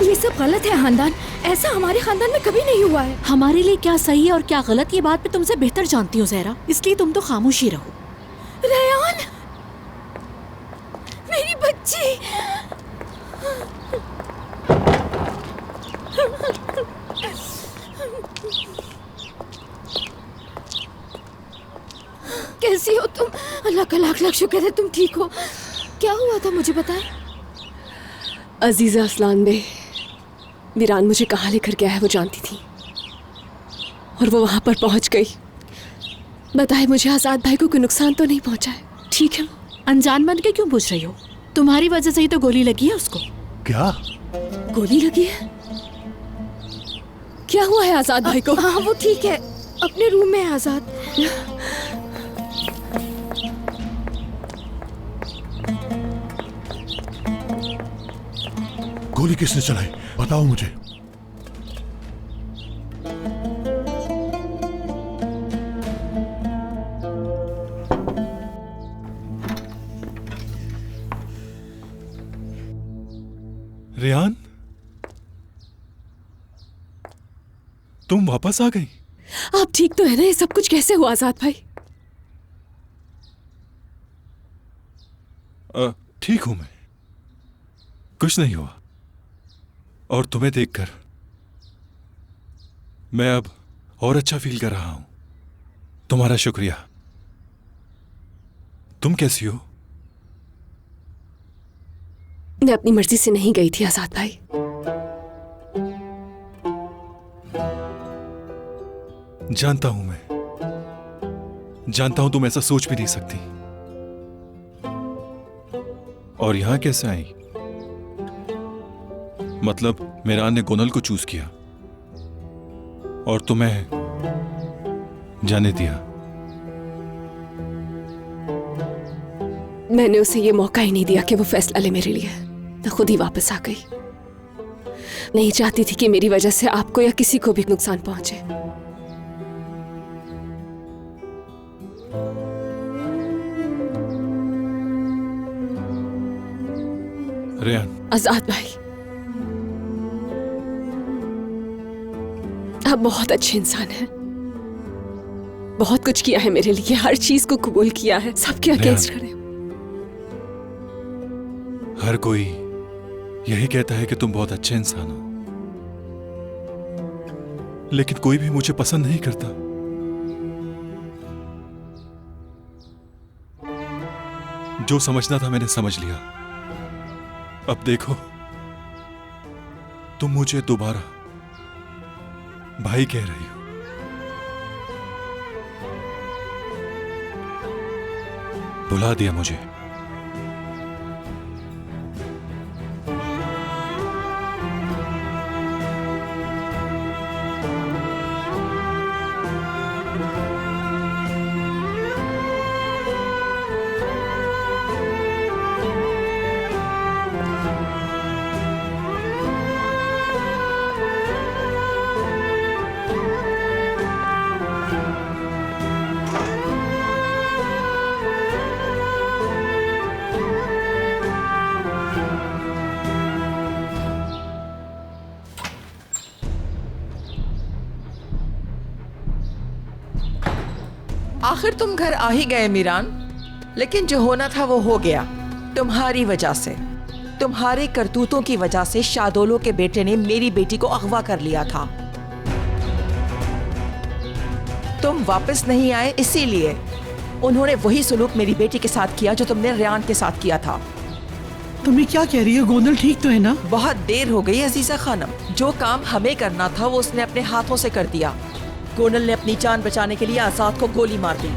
ये सब गलत है खानदान, ऐसा हमारे खानदान में कभी नहीं हुआ है। हमारे लिए क्या सही है और क्या गलत ये बात मैं तुमसे बेहतर जानती हूँ ज़हरा, इसलिए तुम तो खामोश ही रहो। रेयान, मेरी बच्ची। कैसी हो तुम? अल्लाह का लाख लाख शुक्र है तुम ठीक हो। क्या हुआ था मुझे बताएं। अजीजा असलान बे, मीरान मुझे कहाँ लेकर गया है वो जानती थी और वो वहाँ पर पहुँच गई। बताए मुझे आजाद भाई को कोई नुकसान तो नहीं पहुँचा है? ठीक है, अनजान बन के क्यों पूछ रही हो? तुम्हारी वजह से ही तो गोली लगी है उसको। क्या गोली लगी है? क्या हुआ है आजाद भाई को? हाँ वो ठीक है, अपने रूम में है आजाद। गोली किसने चलाई? बताओ मुझे। रेहान, तुम वापस आ गई? आप ठीक तो है ना? ये सब कुछ कैसे हुआ आजाद भाई? ठीक हूं मैं, कुछ नहीं हुआ। और तुम्हें देखकर मैं अब और अच्छा फील कर रहा हूं। तुम्हारा शुक्रिया। तुम कैसी हो? मैं अपनी मर्जी से नहीं गई थी आजाद भाई। जानता हूं मैं, जानता हूं तुम ऐसा सोच भी नहीं सकती। और यहां कैसे आई? मतलब मिरान ने गोनल को चूज किया और तुम्हें जाने दिया। मैंने उसे ये मौका ही नहीं दिया कि वो फैसला ले मेरे लिए। मैं खुद ही वापस आ गई। नहीं चाहती थी कि मेरी वजह से आपको या किसी को भी नुकसान पहुंचे। रेहान, आजाद भाई, आप बहुत अच्छे इंसान हैं। बहुत कुछ किया है मेरे लिए, हर चीज को कबूल किया है, सबके अगेंस्ट खड़े। हर कोई यही कहता है कि तुम बहुत अच्छे इंसान हो, लेकिन कोई भी मुझे पसंद नहीं करता। जो समझना था मैंने समझ लिया। अब देखो, तुम मुझे दोबारा भाई कह रही हो। बुला दिया मुझे। आखिर तुम घर आ ही गए मीरान, लेकिन जो होना था वो हो गया। तुम्हारी वजह से, तुम्हारे करतूतों की वजह से शादोलो के बेटे ने मेरी बेटी को अगवा कर लिया था। तुम वापस नहीं आए, इसीलिए उन्होंने वही सुलूक मेरी बेटी के साथ किया जो तुमने रेहान के साथ किया था। तुम्हें क्या कह रही हो? गोनल ठीक तो है ना? बहुत देर हो गई अजीजा खानम। जो काम हमें करना था वो उसने अपने हाथों से कर दिया। गोनल ने अपनी जान बचाने के लिए आजाद को गोली मार दी।